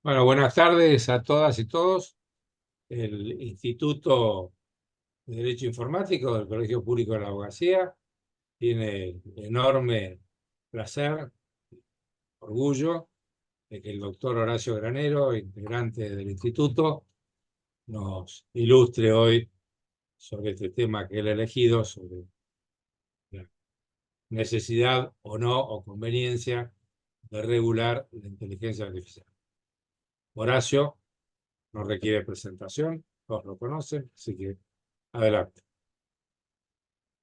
Bueno, buenas tardes a todas y todos. El Instituto de Derecho Informático del Colegio Público de la Abogacía tiene el enorme placer, orgullo, de que el doctor Horacio Granero, integrante del instituto, nos ilustre hoy sobre este tema que él ha elegido, sobre la necesidad o no o conveniencia de regular la inteligencia artificial. Horacio no requiere presentación, todos lo conocen, así que adelante.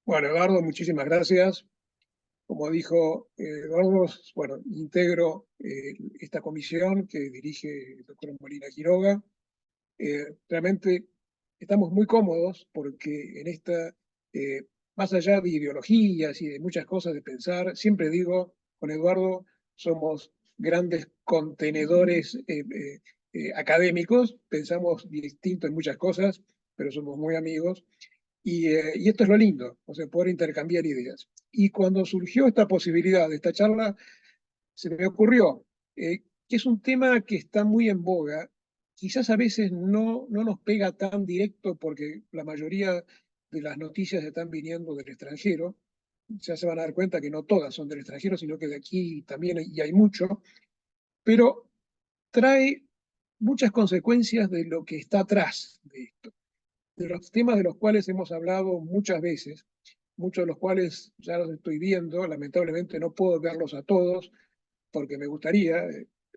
Bueno, Eduardo, muchísimas gracias. Como dijo Eduardo, bueno, integro esta comisión que dirige el doctor Molina Quiroga. Realmente estamos muy cómodos porque en esta, más allá de ideologías y de muchas cosas de pensar, siempre digo, con Eduardo somos grandes contenedores académicos, pensamos distinto en muchas cosas, pero somos muy amigos. Y esto es lo lindo, o sea, poder intercambiar ideas. Y cuando surgió esta posibilidad de esta charla, se me ocurrió que es un tema que está muy en boga. Quizás a veces no nos pega tan directo porque la mayoría de las noticias están viniendo del extranjero. Ya se van a dar cuenta que no todas son del extranjero, sino que de aquí también y hay mucho, pero trae muchas consecuencias de lo que está atrás de esto, de los temas de los cuales hemos hablado muchas veces, muchos de los cuales ya los estoy viendo, lamentablemente no puedo verlos a todos porque me gustaría,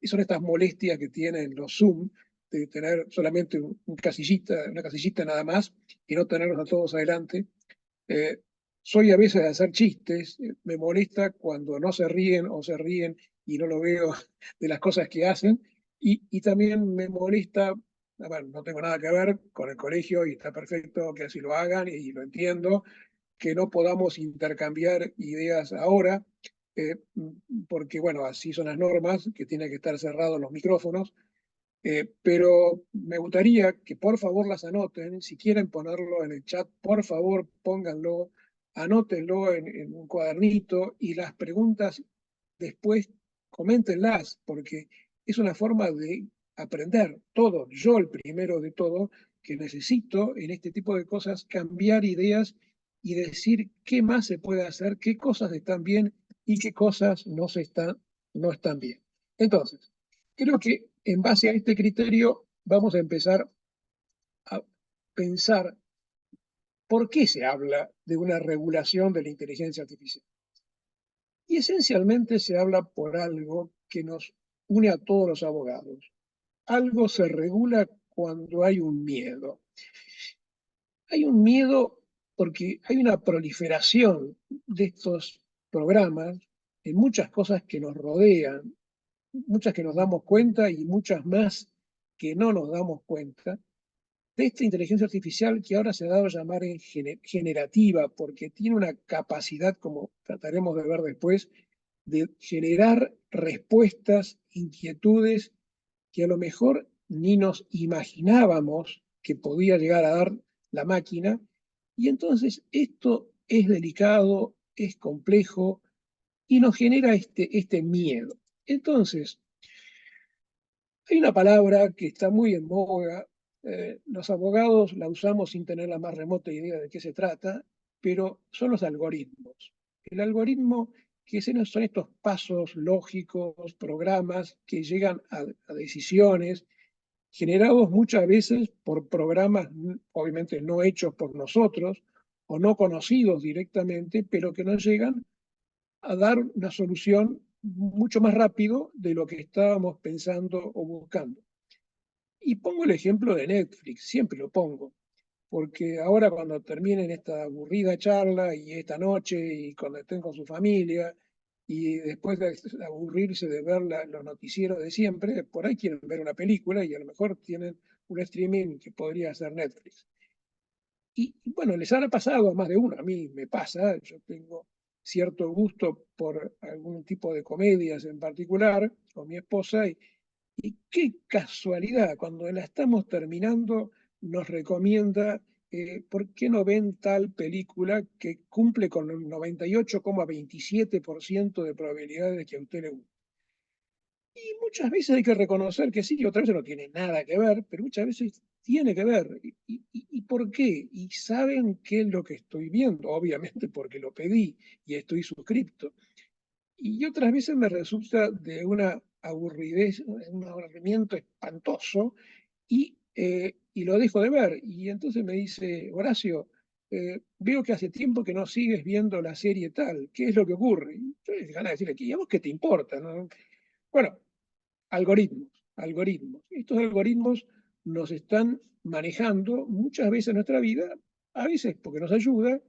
y son estas molestias que tienen los Zoom, de tener solamente una casillita nada más y no tenerlos a todos adelante. Eh, Soy a veces de hacer chistes, me molesta cuando no se ríen o se ríen y no lo veo de las cosas que hacen, y también me molesta, bueno, no tengo nada que ver con el colegio y está perfecto que así lo hagan y lo entiendo, que no podamos intercambiar ideas ahora, eh, porque bueno, así son las normas, que tienen que estar cerrados los micrófonos, pero me gustaría que por favor las anoten. Si quieren ponerlo en el chat, por favor pónganlo, anótenlo en un cuadernito y las preguntas después coméntenlas, porque es una forma de aprender todo. Yo, el primero de todo, que necesito en este tipo de cosas cambiar ideas y decir qué más se puede hacer, qué cosas están bien y qué cosas no están bien. Entonces, creo que en base a este criterio vamos a empezar a pensar por qué se habla de una regulación de la inteligencia artificial. Y esencialmente se habla por algo que nos une a todos los abogados. Algo se regula cuando hay un miedo. Hay un miedo porque hay una proliferación de estos programas en muchas cosas que nos rodean, muchas que nos damos cuenta y muchas más que no nos damos cuenta, de esta inteligencia artificial que ahora se ha dado a llamar generativa, porque tiene una capacidad, como trataremos de ver después, de generar respuestas, inquietudes que a lo mejor ni nos imaginábamos que podía llegar a dar la máquina. Y entonces esto es delicado, es complejo y nos genera este miedo. Entonces, hay una palabra que está muy en boga, los abogados la usamos sin tener la más remota idea de qué se trata, pero son los algoritmos. El algoritmo, que son estos pasos lógicos, programas que llegan a decisiones, generados muchas veces por programas obviamente no hechos por nosotros o no conocidos directamente, pero que nos llegan a dar una solución mucho más rápido de lo que estábamos pensando o buscando. Y pongo el ejemplo de Netflix, siempre lo pongo, porque ahora cuando terminen esta aburrida charla y esta noche y cuando estén con su familia y después de aburrirse de ver los noticieros de siempre, por ahí quieren ver una película y a lo mejor tienen un streaming que podría ser Netflix. Y bueno, les habrá pasado a más de uno, a mí me pasa, yo tengo cierto gusto por algún tipo de comedias en particular con mi esposa y qué casualidad, cuando la estamos terminando nos recomienda por qué no ven tal película que cumple con el 98,27% de probabilidades de que a usted le guste. Y muchas veces hay que reconocer que sí, otras veces no tiene nada que ver, pero muchas veces tiene que ver. ¿Y por qué? Y saben qué es lo que estoy viendo, obviamente porque lo pedí y estoy suscripto. Y otras veces me resulta de una aburridez, un aburrimiento espantoso, y lo dejo de ver. Y entonces me dice, Horacio, veo que hace tiempo que no sigues viendo la serie tal, ¿qué es lo que ocurre? Y yo le ganas de decirle, ¿y a vos qué te importa? ¿No? Bueno, algoritmos. Estos algoritmos nos están manejando muchas veces en nuestra vida, a veces porque nos ayuda,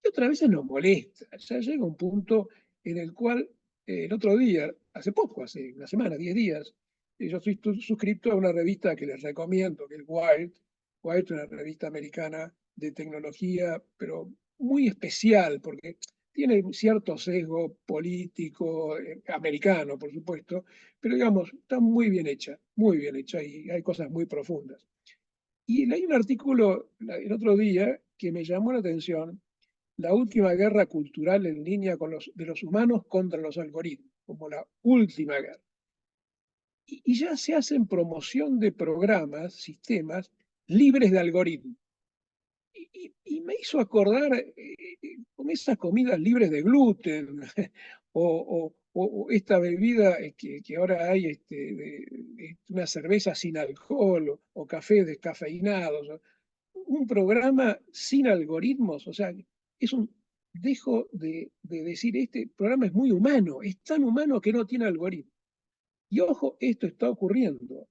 y otras veces nos molesta. Ya llega un punto en el cual el otro día, hace poco, hace una semana, 10 días, yo estoy suscrito a una revista que les recomiendo, que es Wired. Wired es una revista americana de tecnología, pero muy especial, porque tiene cierto sesgo político, americano, por supuesto, pero digamos, está muy bien hecha y hay cosas muy profundas. Y leí un artículo el otro día que me llamó la atención, la última guerra cultural en línea de los humanos contra los algoritmos, como la última guerra. Y ya se hacen promoción de programas, sistemas libres de algoritmos. Y me hizo acordar con esas comidas libres de gluten o esta bebida que ahora hay, una cerveza sin alcohol o café descafeinado. O sea, un programa sin algoritmos, o sea, es un, dejo de decir, este programa es muy humano, es tan humano que no tiene algoritmos. Y ojo, esto está ocurriendo.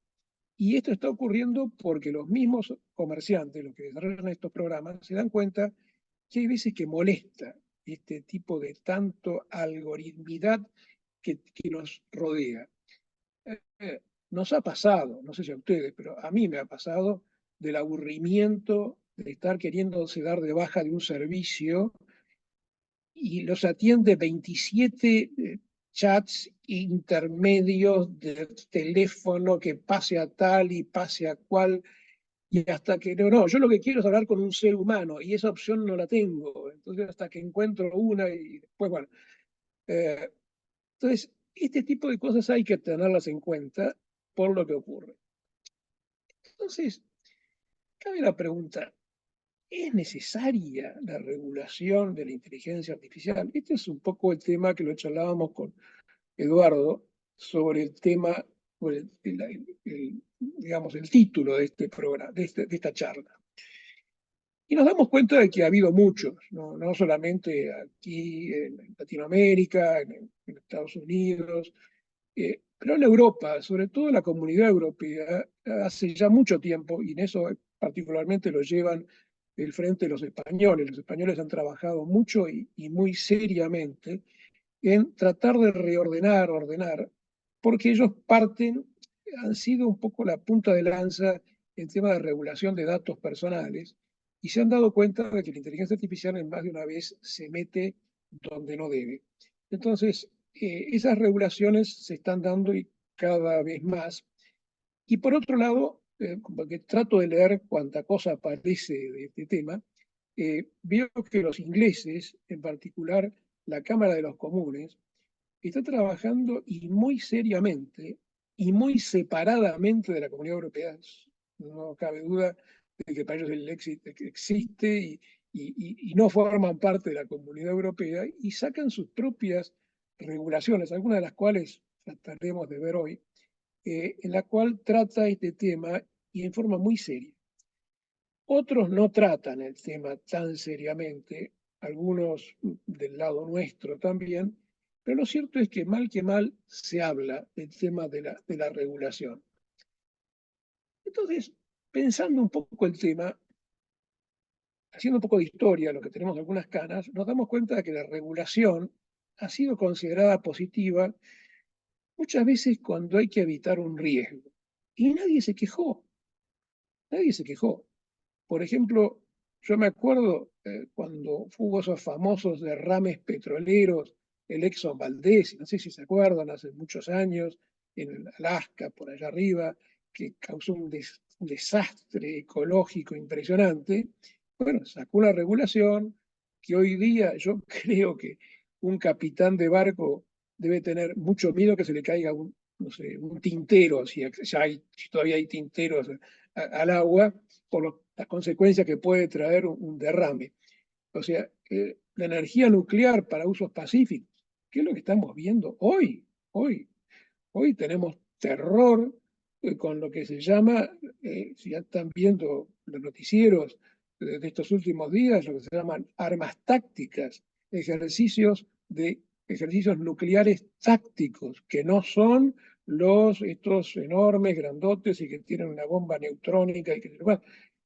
Y esto está ocurriendo porque los mismos comerciantes, los que desarrollan estos programas, se dan cuenta que hay veces que molesta este tipo de tanto algoritmidad que nos rodea. Nos ha pasado, no sé si a ustedes, pero a mí me ha pasado del aburrimiento de estar queriéndose dar de baja de un servicio y los atiende 27 chats intermedios de teléfono que pase a tal y pase a cual, y hasta que no, yo lo que quiero es hablar con un ser humano y esa opción no la tengo. Entonces, hasta que encuentro una y después, bueno. Eh, entonces, este tipo de cosas hay que tenerlas en cuenta por lo que ocurre. Entonces, cabe la pregunta, ¿es necesaria la regulación de la inteligencia artificial? Este es un poco el tema que lo charlábamos con Eduardo sobre el tema, digamos, el título de este programa, de esta charla. Y nos damos cuenta de que ha habido muchos, no solamente aquí en Latinoamérica, en Estados Unidos, pero en Europa, sobre todo en la Comunidad Europea, hace ya mucho tiempo, y en eso particularmente lo llevan el frente de los españoles. Los españoles han trabajado mucho y muy seriamente en tratar de ordenar, porque ellos han sido un poco la punta de lanza en tema de regulación de datos personales, y se han dado cuenta de que la inteligencia artificial en más de una vez se mete donde no debe. Entonces, esas regulaciones se están dando y cada vez más. Y por otro lado, porque trato de leer cuanta cosa aparece de este tema, veo que los ingleses, en particular la Cámara de los Comunes, está trabajando y muy seriamente y muy separadamente de la Comunidad Europea. No cabe duda de que para ellos el éxito existe y no forman parte de la Comunidad Europea y sacan sus propias regulaciones, algunas de las cuales trataremos de ver hoy, en la cual trata este tema y en forma muy seria. Otros no tratan el tema tan seriamente, algunos del lado nuestro también, pero lo cierto es que mal se habla del tema de la regulación. Entonces, pensando un poco el tema, haciendo un poco de historia, lo que tenemos algunas canas, nos damos cuenta de que la regulación ha sido considerada positiva muchas veces cuando hay que evitar un riesgo. Y nadie se quejó. Por ejemplo, yo me acuerdo cuando hubo esos famosos derrames petroleros, el Exxon Valdez, no sé si se acuerdan, hace muchos años, en Alaska, por allá arriba, que causó un desastre ecológico impresionante. Bueno, sacó una regulación que hoy día yo creo que un capitán de barco debe tener mucho miedo que se le caiga no sé, un tintero, si todavía hay tinteros al agua, por las consecuencias que puede traer un derrame. O sea, la energía nuclear para usos pacíficos, ¿qué es lo que estamos viendo hoy? Hoy tenemos terror con lo que se llama, si ya están viendo los noticieros de estos últimos días, lo que se llaman armas tácticas, ejercicios ejercicios nucleares tácticos, que no son estos enormes, grandotes y que tienen una bomba neutrónica y que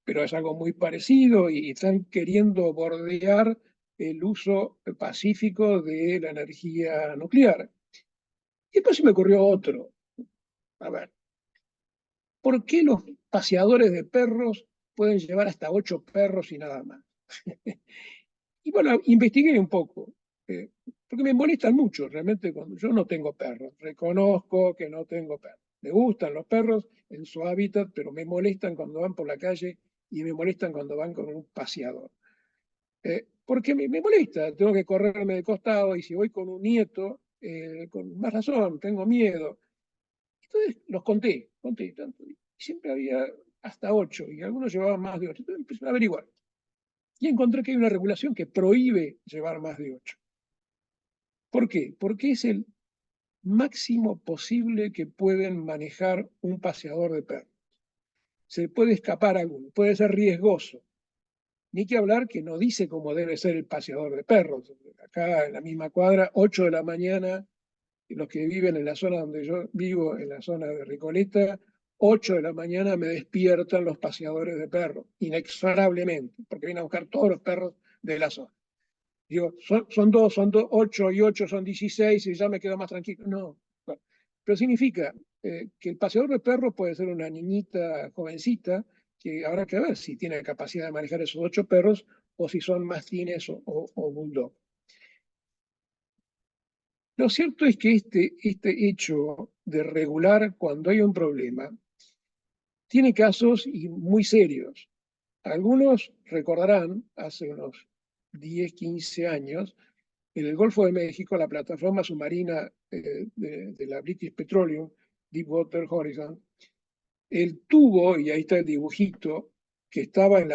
pero es algo muy parecido y están queriendo bordear el uso pacífico de la energía nuclear. Y después se me ocurrió otro. A ver, ¿por qué los paseadores de perros pueden llevar hasta 8 perros y nada más? Y bueno, investigué un poco, porque me molestan mucho realmente cuando yo no tengo perros. Reconozco que no tengo perros. Me gustan los perros en su hábitat, pero me molestan cuando van por la calle y me molestan cuando van con un paseador. Porque me molesta, tengo que correrme de costado y si voy con un nieto, con más razón, tengo miedo. Entonces los conté tanto. Y siempre había hasta 8 y algunos llevaban más de 8. Entonces empecé a averiguar y encontré que hay una regulación que prohíbe llevar más de 8. ¿Por qué? Porque es el máximo posible que pueden manejar un paseador de perros. Se puede escapar alguno, puede ser riesgoso. Ni que hablar que no dice cómo debe ser el paseador de perros. Acá en la misma cuadra, 8 de la mañana, los que viven en la zona donde yo vivo, en la zona de Recoleta, 8 de la mañana me despiertan los paseadores de perros, inexorablemente, porque vienen a buscar todos los perros de la zona. Digo, son dos, 8 y 8 son 16 y ya me quedo más tranquilo. No, bueno, pero significa que el paseador de perros puede ser una niñita jovencita, que habrá que ver si tiene capacidad de manejar esos 8 perros o si son mastines o bulldog. Lo cierto es que este hecho de regular cuando hay un problema tiene casos muy serios. Algunos recordarán, hace unos 10, 15 años, en el Golfo de México, la plataforma submarina de la British Petroleum, Deepwater Horizon, el tubo, y ahí está el dibujito, que estaba en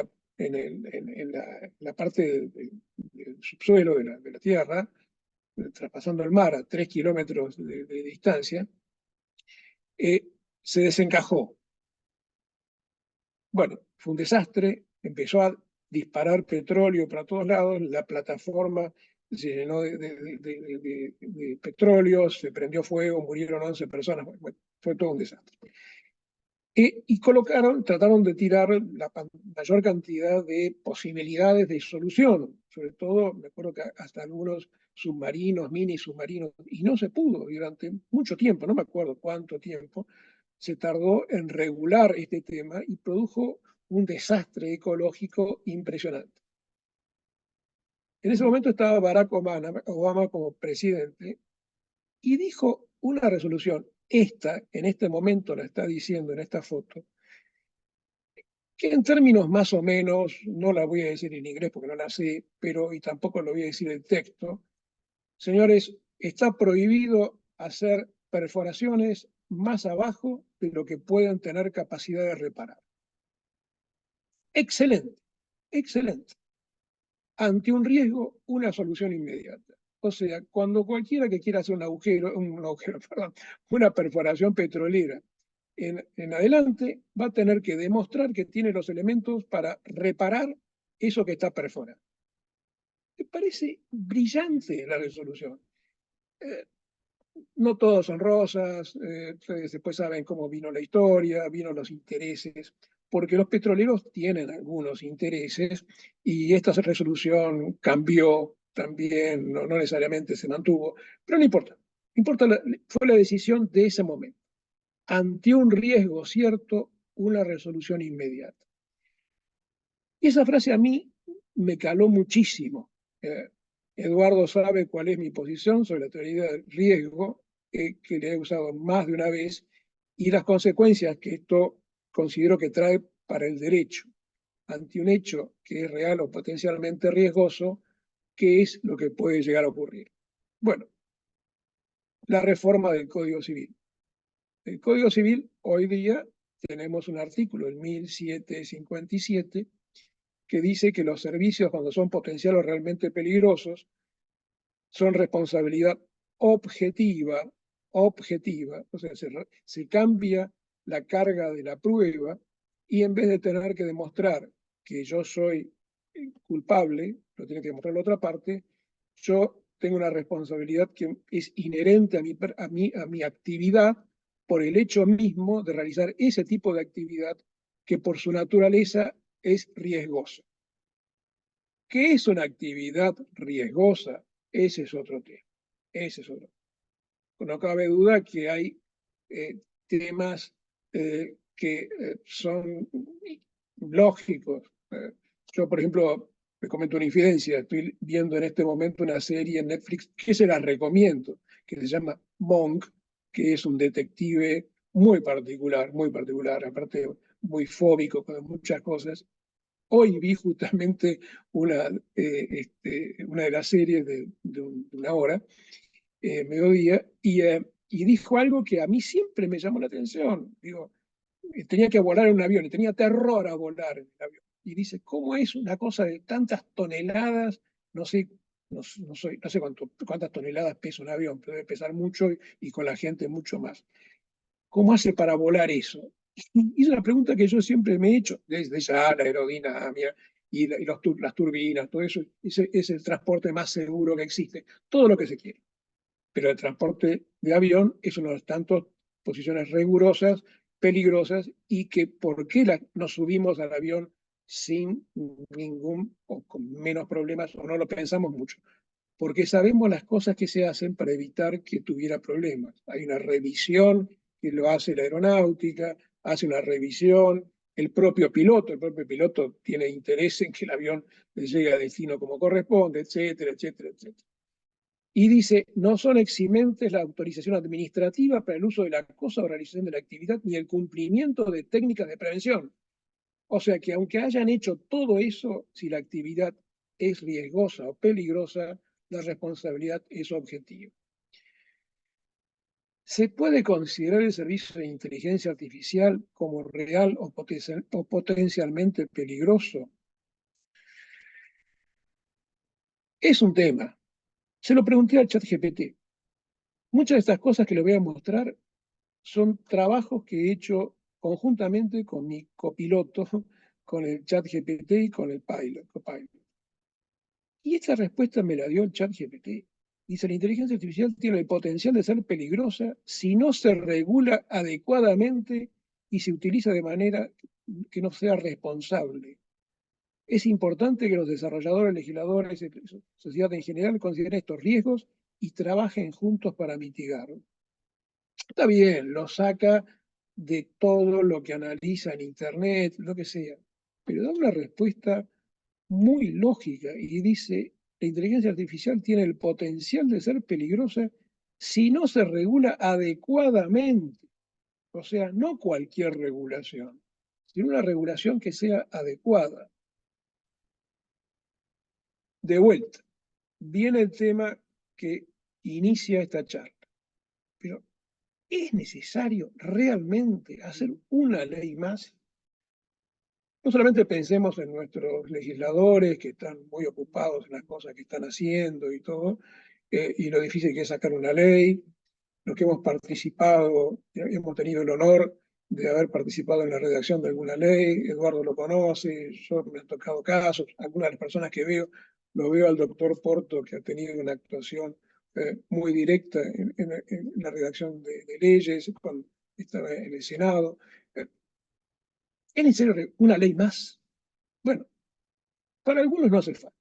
la parte del subsuelo de la Tierra, traspasando el mar a 3 kilómetros de distancia, se desencajó. Bueno, fue un desastre, empezó a disparar petróleo para todos lados, la plataforma se llenó de petróleo, se prendió fuego, murieron 11 personas, bueno, fue todo un desastre. Y trataron de tirar la mayor cantidad de posibilidades de solución, sobre todo, me acuerdo que hasta algunos submarinos, mini submarinos, y no se pudo durante mucho tiempo, no me acuerdo cuánto tiempo, se tardó en regular este tema y produjo un desastre ecológico impresionante. En ese momento estaba Barack Obama como presidente y dijo una resolución, en este momento la está diciendo en esta foto, que en términos más o menos, no la voy a decir en inglés porque no la sé, pero y tampoco lo voy a decir en texto, señores, está prohibido hacer perforaciones más abajo de lo que puedan tener capacidad de reparar. Excelente, excelente. Ante un riesgo, una solución inmediata. O sea, cuando cualquiera que quiera hacer perdón, una perforación petrolera en adelante, va a tener que demostrar que tiene los elementos para reparar eso que está perforado. Me parece brillante la resolución. Eh, no todos son rosas, ustedes después saben cómo vino la historia, vino los intereses, porque los petroleros tienen algunos intereses y esta resolución cambió también, no necesariamente se mantuvo, pero no importa. Fue la decisión de ese momento. Ante un riesgo cierto, una resolución inmediata. Y esa frase a mí me caló muchísimo. Eduardo sabe cuál es mi posición sobre la teoría del riesgo, que le he usado más de una vez, y las consecuencias que esto considero que trae para el derecho. Ante un hecho que es real o potencialmente riesgoso, ¿qué es lo que puede llegar a ocurrir? Bueno, la reforma del Código Civil. El Código Civil, hoy día, tenemos un artículo, el 1757, que dice que los servicios, cuando son potenciales o realmente peligrosos, son responsabilidad objetiva, o sea, se cambia la carga de la prueba y en vez de tener que demostrar que yo soy culpable, lo tiene que demostrar la otra parte, yo tengo una responsabilidad que es inherente a mi actividad por el hecho mismo de realizar ese tipo de actividad que por su naturaleza es riesgosa. ¿Qué es una actividad riesgosa? Ese es otro tema. Ese es otro. No cabe duda que hay temas que son lógicos. Yo, por ejemplo, me comento una infidencia. Estoy viendo en este momento una serie en Netflix que se la recomiendo, que se llama Monk, que es un detective muy particular, aparte muy fóbico con muchas cosas. Hoy vi justamente una de las series de una hora, mediodía, y dijo algo que a mí siempre me llamó la atención. Digo, tenía que volar en un avión y tenía terror a volar en el avión. Y dice, ¿cómo es una cosa de tantas toneladas? No sé, no sé cuántas toneladas pesa un avión, pero debe pesar mucho y con la gente mucho más. ¿Cómo hace para volar eso? Y es una pregunta que yo siempre me he hecho, desde ya la aerodinámica las turbinas, todo eso, es el transporte más seguro que existe, todo lo que se quiere. Pero el transporte de avión es una de las tantas posiciones rigurosas, peligrosas, y que por qué nos subimos al avión sin ningún o con menos problemas o no lo pensamos mucho. Porque sabemos las cosas que se hacen para evitar que tuviera problemas. Hay una revisión que lo hace la aeronáutica, hace una revisión, el propio piloto tiene interés en que el avión llegue a destino como corresponde, etcétera, etcétera, etcétera. Y dice, no son eximentes la autorización administrativa para el uso de la cosa o realización de la actividad ni el cumplimiento de técnicas de prevención. O sea que aunque hayan hecho todo eso, si la actividad es riesgosa o peligrosa, la responsabilidad es objetiva. ¿Se puede considerar el servicio de inteligencia artificial como real o potencialmente peligroso? Es un tema. Se lo pregunté al ChatGPT. Muchas de estas cosas que le voy a mostrar son trabajos que he hecho conjuntamente con mi copiloto, con el ChatGPT y con el Copilot. Y esta respuesta me la dio el ChatGPT. Dice, la inteligencia artificial tiene el potencial de ser peligrosa si no se regula adecuadamente y se utiliza de manera que no sea responsable. Es importante que los desarrolladores, legisladores y sociedad en general consideren estos riesgos y trabajen juntos para mitigarlos. Está bien, lo saca de todo lo que analiza en Internet, lo que sea, pero da una respuesta muy lógica y dice, la inteligencia artificial tiene el potencial de ser peligrosa si no se regula adecuadamente. O sea, no cualquier regulación, sino una regulación que sea adecuada. De vuelta, viene el tema que inicia esta charla. Pero ¿es necesario realmente hacer una ley más? No solamente pensemos en nuestros legisladores que están muy ocupados en las cosas que están haciendo y todo, y lo difícil que es sacar una ley, los que hemos participado, hemos tenido el honor de haber participado en la redacción de alguna ley, Eduardo lo conoce, yo me han tocado casos, algunas de las personas que veo, lo veo al doctor Porto, que ha tenido una actuación muy directa en la redacción de leyes, cuando estaba en el Senado. ¿Es necesario una ley más? Bueno, para algunos no hace falta.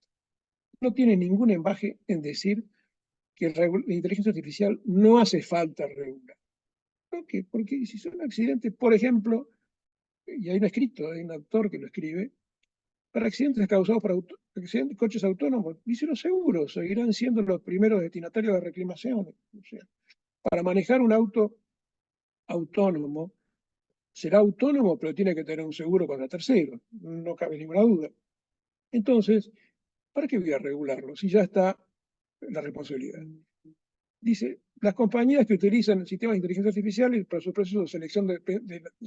No tiene ningún embaje en decir que la inteligencia artificial no hace falta regular. ¿Por qué? Porque si son accidentes, por ejemplo, y hay un escrito, hay un autor que lo escribe, para accidentes causados por coches autónomos, dice los seguros seguirán siendo los primeros destinatarios de reclamaciones. O sea, para manejar un auto autónomo, será autónomo, pero tiene que tener un seguro contra terceros, no cabe ninguna duda. Entonces, ¿para qué voy a regularlo si ya está la responsabilidad? Dice, las compañías que utilizan sistemas de inteligencia artificial para sus procesos de selección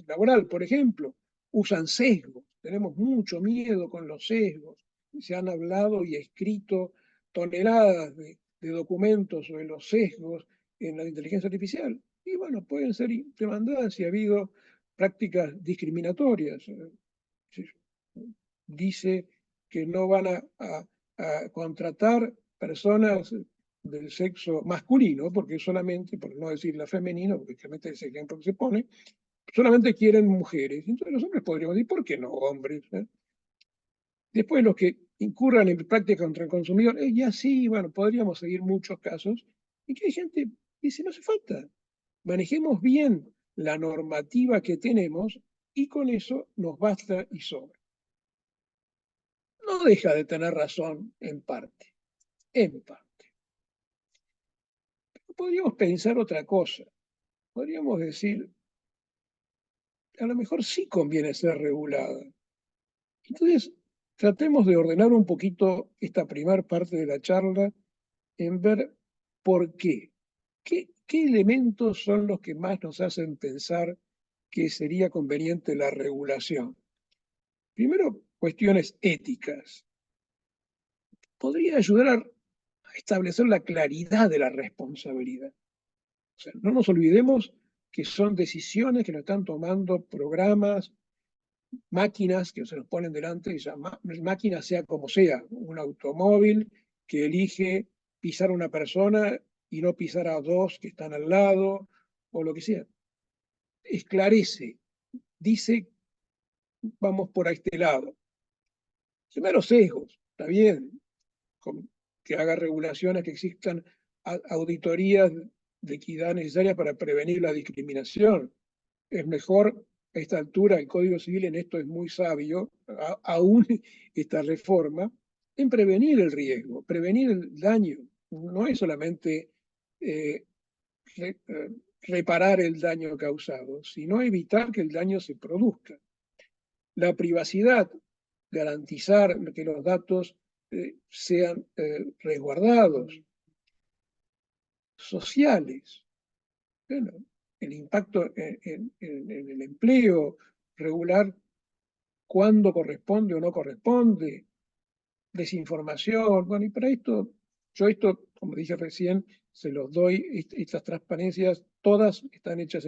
laboral, por ejemplo, usan sesgos. Tenemos mucho miedo con los sesgos. Se han hablado y escrito toneladas de documentos sobre los sesgos en la inteligencia artificial. Y bueno, pueden ser demandadas si ha habido prácticas discriminatorias. Dice que no van a contratar personas del sexo masculino, porque solamente, por no decir la femenina, porque realmente es el ejemplo que se pone, solamente quieren mujeres. Entonces los hombres podríamos decir, ¿por qué no hombres? Después los que incurran en prácticas contra el consumidor, ya sí, bueno, podríamos seguir muchos casos, y que hay gente que dice, no hace falta, manejemos bien la normativa que tenemos y con eso nos basta y sobra. No deja de tener razón en parte, en parte. Pero podríamos pensar otra cosa. Podríamos decir, a lo mejor sí conviene ser regulada. Entonces, tratemos de ordenar un poquito esta primera parte de la charla en ver por qué. ¿Qué elementos son los que más nos hacen pensar que sería conveniente la regulación? Primero, cuestiones éticas. Podría ayudar a establecer la claridad de la responsabilidad. O sea, no nos olvidemos que son decisiones que nos están tomando programas, máquinas que se nos ponen delante, y máquinas sea como sea, un automóvil que elige pisar a una persona y no pisar a dos que están al lado, o lo que sea. Esclarece, dice, vamos por este lado. Primero sesgos, está bien, que haga regulaciones, que existan auditorías de equidad necesarias para prevenir la discriminación. Es mejor a esta altura, el Código Civil en esto es muy sabio, aún esta reforma, en prevenir el riesgo, prevenir el daño. No es solamente eh, re, reparar el daño causado, sino evitar que el daño se produzca. La privacidad, garantizar que los datos sean resguardados, sociales, bueno, el impacto en el empleo, regular cuándo corresponde o no corresponde, desinformación. Bueno, y para esto, yo esto, como dije recién, se los doy, estas transparencias, todas están hechas,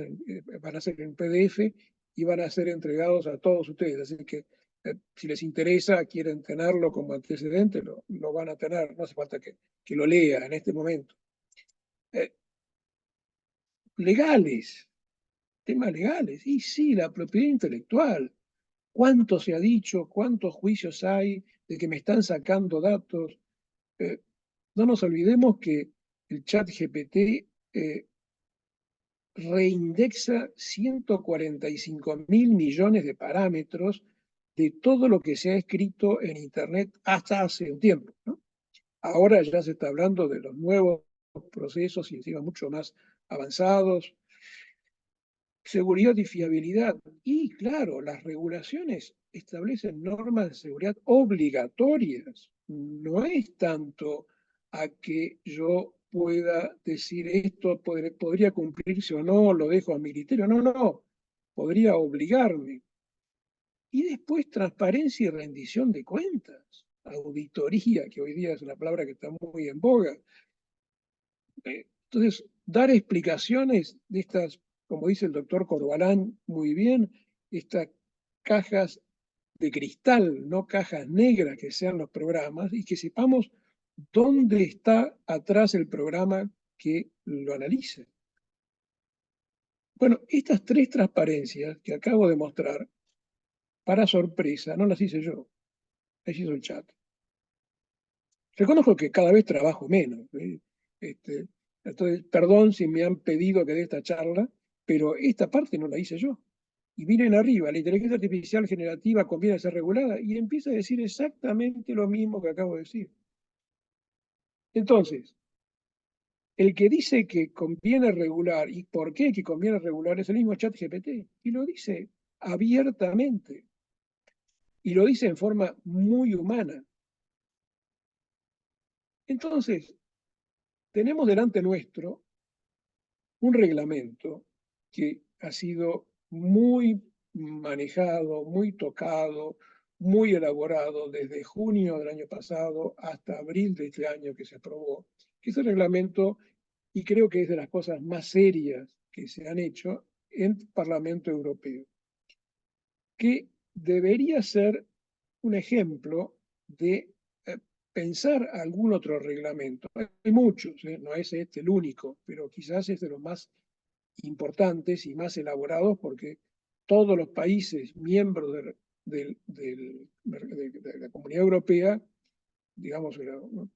van a ser en PDF y van a ser entregados a todos ustedes. Así que si les interesa, quieren tenerlo como antecedente, lo van a tener, no hace falta que lo lea en este momento. Legales, temas legales, y sí, la propiedad intelectual. ¿Cuánto se ha dicho? ¿Cuántos juicios hay de que me están sacando datos? No nos olvidemos que el chat GPT reindexa 145.000 millones de parámetros de todo lo que se ha escrito en Internet hasta hace un tiempo, ¿no? Ahora ya se está hablando de los nuevos procesos y encima mucho más avanzados. Seguridad y fiabilidad. Y claro, las regulaciones establecen normas de seguridad obligatorias. No es tanto a que yo pueda decir esto podría cumplirse o no, lo dejo a mi criterio. No, no, podría obligarme. Y después transparencia y rendición de cuentas. Auditoría, que hoy día es una palabra que está muy en boga. Entonces, dar explicaciones de estas, como dice el doctor Corbalán muy bien, estas cajas de cristal, no cajas negras que sean los programas, y que sepamos dónde está atrás el programa que lo analice. Bueno, estas tres transparencias que acabo de mostrar, para sorpresa, no las hice yo, las hizo el chat. Reconozco que cada vez trabajo menos. Entonces, perdón si me han pedido que dé esta charla, pero esta parte no la hice yo. Y miren arriba, la inteligencia artificial generativa conviene ser regulada, y empieza a decir exactamente lo mismo que acabo de decir. Entonces, el que dice que conviene regular, y por qué que conviene regular, es el mismo chat GPT, y lo dice abiertamente, y lo dice en forma muy humana. Entonces, tenemos delante nuestro un reglamento que ha sido muy manejado, muy tocado, muy elaborado desde junio del año pasado hasta abril de este año que se aprobó, que es el reglamento, y creo que es de las cosas más serias que se han hecho en el Parlamento Europeo, que debería ser un ejemplo de pensar algún otro reglamento. Hay muchos, no es este el único, pero quizás es de los más importantes y más elaborados porque todos los países miembros de la Comunidad Europea, digamos,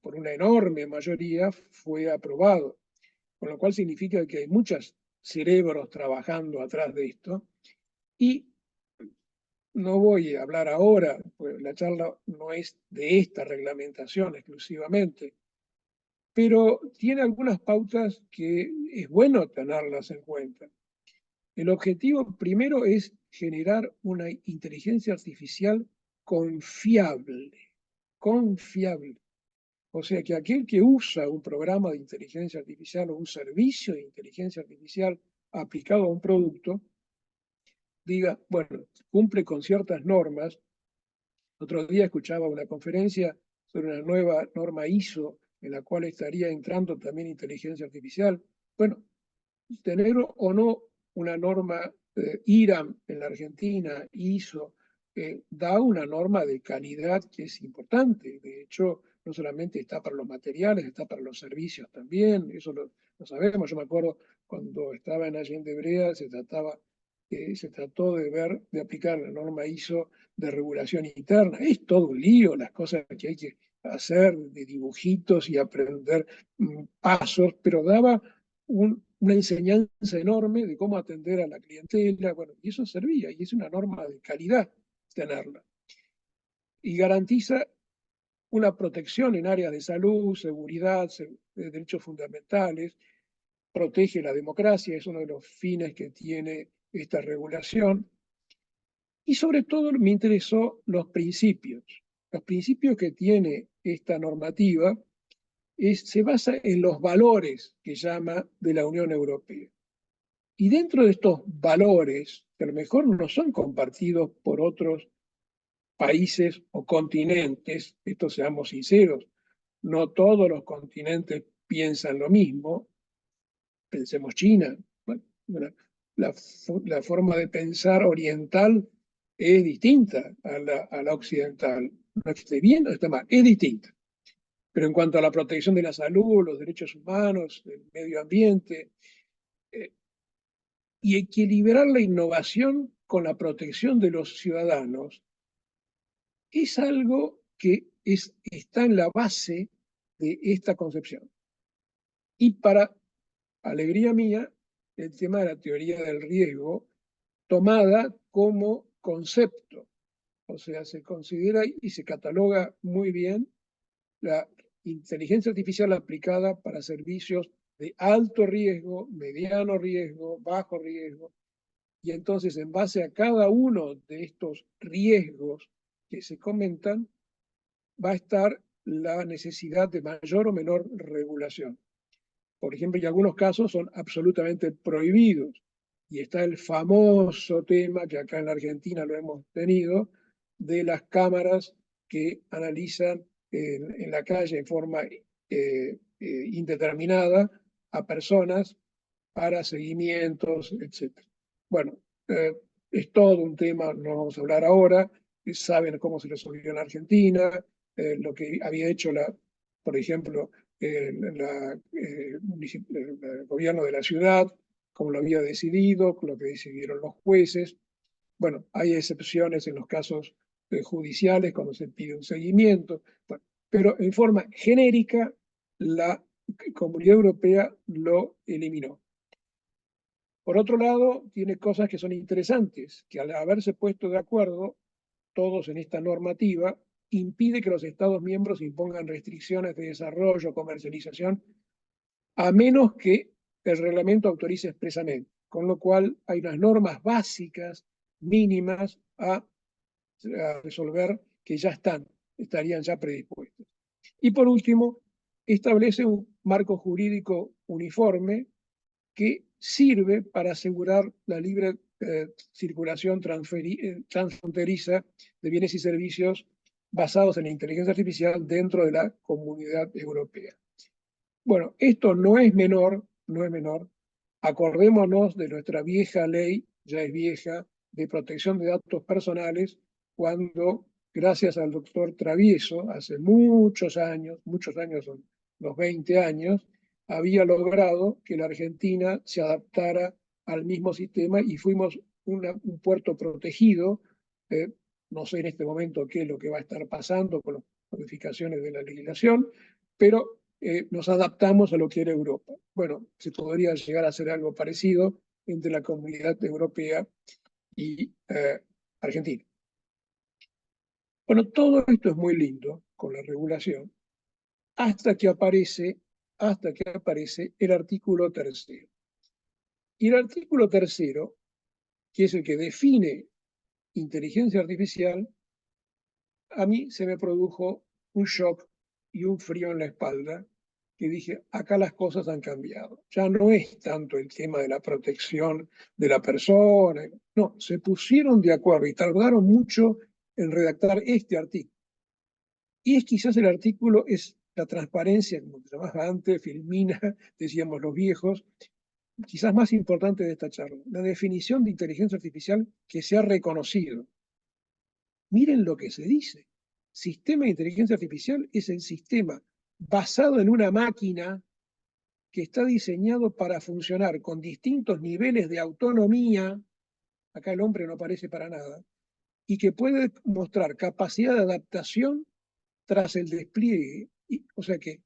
por una enorme mayoría, fue aprobado. Con lo cual significa que hay muchos cerebros trabajando atrás de esto. Y no voy a hablar ahora, pues la charla no es de esta reglamentación exclusivamente, pero tiene algunas pautas que es bueno tenerlas en cuenta. El objetivo primero es generar una inteligencia artificial confiable, confiable. O sea, que aquel que usa un programa de inteligencia artificial o un servicio de inteligencia artificial aplicado a un producto, diga, bueno, cumple con ciertas normas. Otro día escuchaba una conferencia sobre una nueva norma ISO en la cual estaría entrando también inteligencia artificial. Bueno, tener o no una norma IRAM en la Argentina, ISO, da una norma de calidad que es importante. De hecho, no solamente está para los materiales, está para los servicios también. Eso lo sabemos. Yo me acuerdo cuando estaba en Allende Brea, se trató de ver, de aplicar la norma ISO de regulación interna. Es todo un lío, las cosas que hay que hacer de dibujitos y aprender pasos, pero daba una enseñanza enorme de cómo atender a la clientela, bueno, y eso servía, y es una norma de calidad tenerla. Y garantiza una protección en áreas de salud, seguridad, de derechos fundamentales, protege la democracia, es uno de los fines que tiene esta regulación. Y sobre todo me interesó los principios que tiene esta normativa se basa en los valores que llama de la Unión Europea. Y dentro de estos valores, que a lo mejor no son compartidos por otros países o continentes, esto seamos sinceros, no todos los continentes piensan lo mismo, pensemos China, bueno, la forma de pensar oriental es distinta a la occidental, no esté bien o esté mal, es distinta. Pero en cuanto a la protección de la salud, los derechos humanos, el medio ambiente, y equilibrar la innovación con la protección de los ciudadanos, es algo que está en la base de esta concepción. Y para alegría mía, el tema de la teoría del riesgo, tomada como concepto, o sea, se considera y se cataloga muy bien la inteligencia artificial aplicada para servicios de alto riesgo, mediano riesgo, bajo riesgo. Y entonces, en base a cada uno de estos riesgos que se comentan, va a estar la necesidad de mayor o menor regulación. Por ejemplo, y algunos casos son absolutamente prohibidos. Y está el famoso tema que acá en la Argentina lo hemos tenido, de las cámaras que analizan en la calle en forma indeterminada a personas para seguimientos, etc. Bueno, es todo un tema, no vamos a hablar ahora, saben cómo se resolvió en Argentina, lo que había hecho, por ejemplo, el gobierno de la ciudad, cómo lo había decidido, lo que decidieron los jueces. Bueno, hay excepciones en los casos judiciales cuando se pide un seguimiento, bueno, pero en forma genérica la Comunidad Europea lo eliminó. Por otro lado, tiene cosas que son interesantes, que al haberse puesto de acuerdo todos en esta normativa, impide que los Estados miembros impongan restricciones de desarrollo o comercialización, a menos que el reglamento autorice expresamente, con lo cual hay unas normas básicas, mínimas, a resolver que ya estarían ya predispuestas. Y por último, establece un marco jurídico uniforme que sirve para asegurar la libre circulación transfronteriza de bienes y servicios basados en la inteligencia artificial dentro de la Comunidad Europea. Bueno, esto no es menor, no es menor. Acordémonos de nuestra vieja ley, ya es vieja, de protección de datos personales, cuando, gracias al doctor Travieso, hace muchos años son los 20 años, había logrado que la Argentina se adaptara al mismo sistema y fuimos un puerto protegido. eh, no sé en este momento qué es lo que va a estar pasando con las modificaciones de la legislación, pero nos adaptamos a lo que era Europa. Bueno, se podría llegar a hacer algo parecido entre la Comunidad Europea y Argentina. Bueno, todo esto es muy lindo con la regulación hasta que aparece, el artículo tercero. Y el artículo tercero, que es el que define inteligencia artificial, a mí se me produjo un shock y un frío en la espalda, que dije, acá las cosas han cambiado. Ya no es tanto el tema de la protección de la persona. No, se pusieron de acuerdo y tardaron mucho en redactar este artículo. Y es quizás el artículo, es la transparencia, como se llamaba antes, filmina, decíamos los viejos, quizás más importante de esta charla, la definición de inteligencia artificial que se ha reconocido. Miren lo que se dice. Sistema de inteligencia artificial es el sistema basado en una máquina que está diseñado para funcionar con distintos niveles de autonomía, acá el hombre no aparece para nada, y que puede mostrar capacidad de adaptación tras el despliegue. O sea que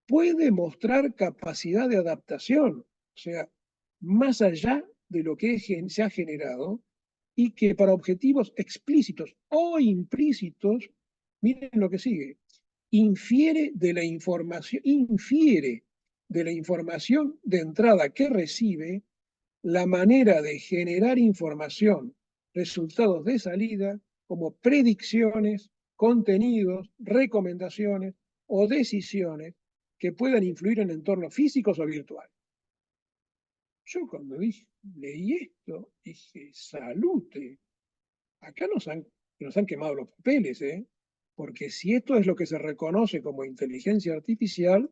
puede mostrar capacidad de adaptación, o sea, más allá de lo que se ha generado, y que para objetivos explícitos o implícitos, miren lo que sigue, infiere de la información de entrada que recibe, la manera de generar información, resultados de salida, como predicciones, contenidos, recomendaciones o decisiones que puedan influir en entornos físicos o virtuales. Yo cuando leí esto, dije, salute, acá nos han quemado los papeles, ¿eh? Porque si esto es lo que se reconoce como inteligencia artificial,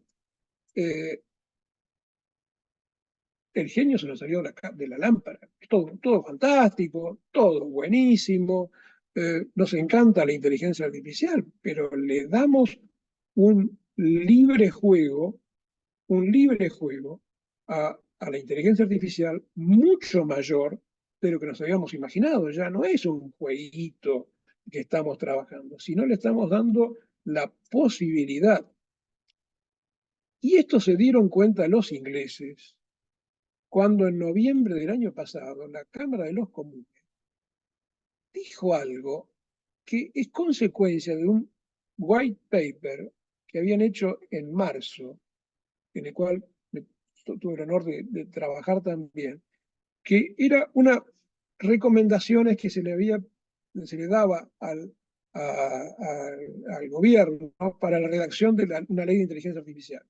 eh, el genio se nos salió de la lámpara. Todo fantástico, todo buenísimo, nos encanta la inteligencia artificial, pero le damos un libre juego, a la inteligencia artificial mucho mayor de lo que nos habíamos imaginado. Ya no es un jueguito que estamos trabajando, sino le estamos dando la posibilidad. Y esto se dieron cuenta los ingleses cuando en noviembre del año pasado la Cámara de los Comunes dijo algo que es consecuencia de un white paper que habían hecho en marzo, en el cual tuve el honor de trabajar también, que era una recomendaciones que se le daba al gobierno, ¿no?, para la redacción de una ley de inteligencia artificial.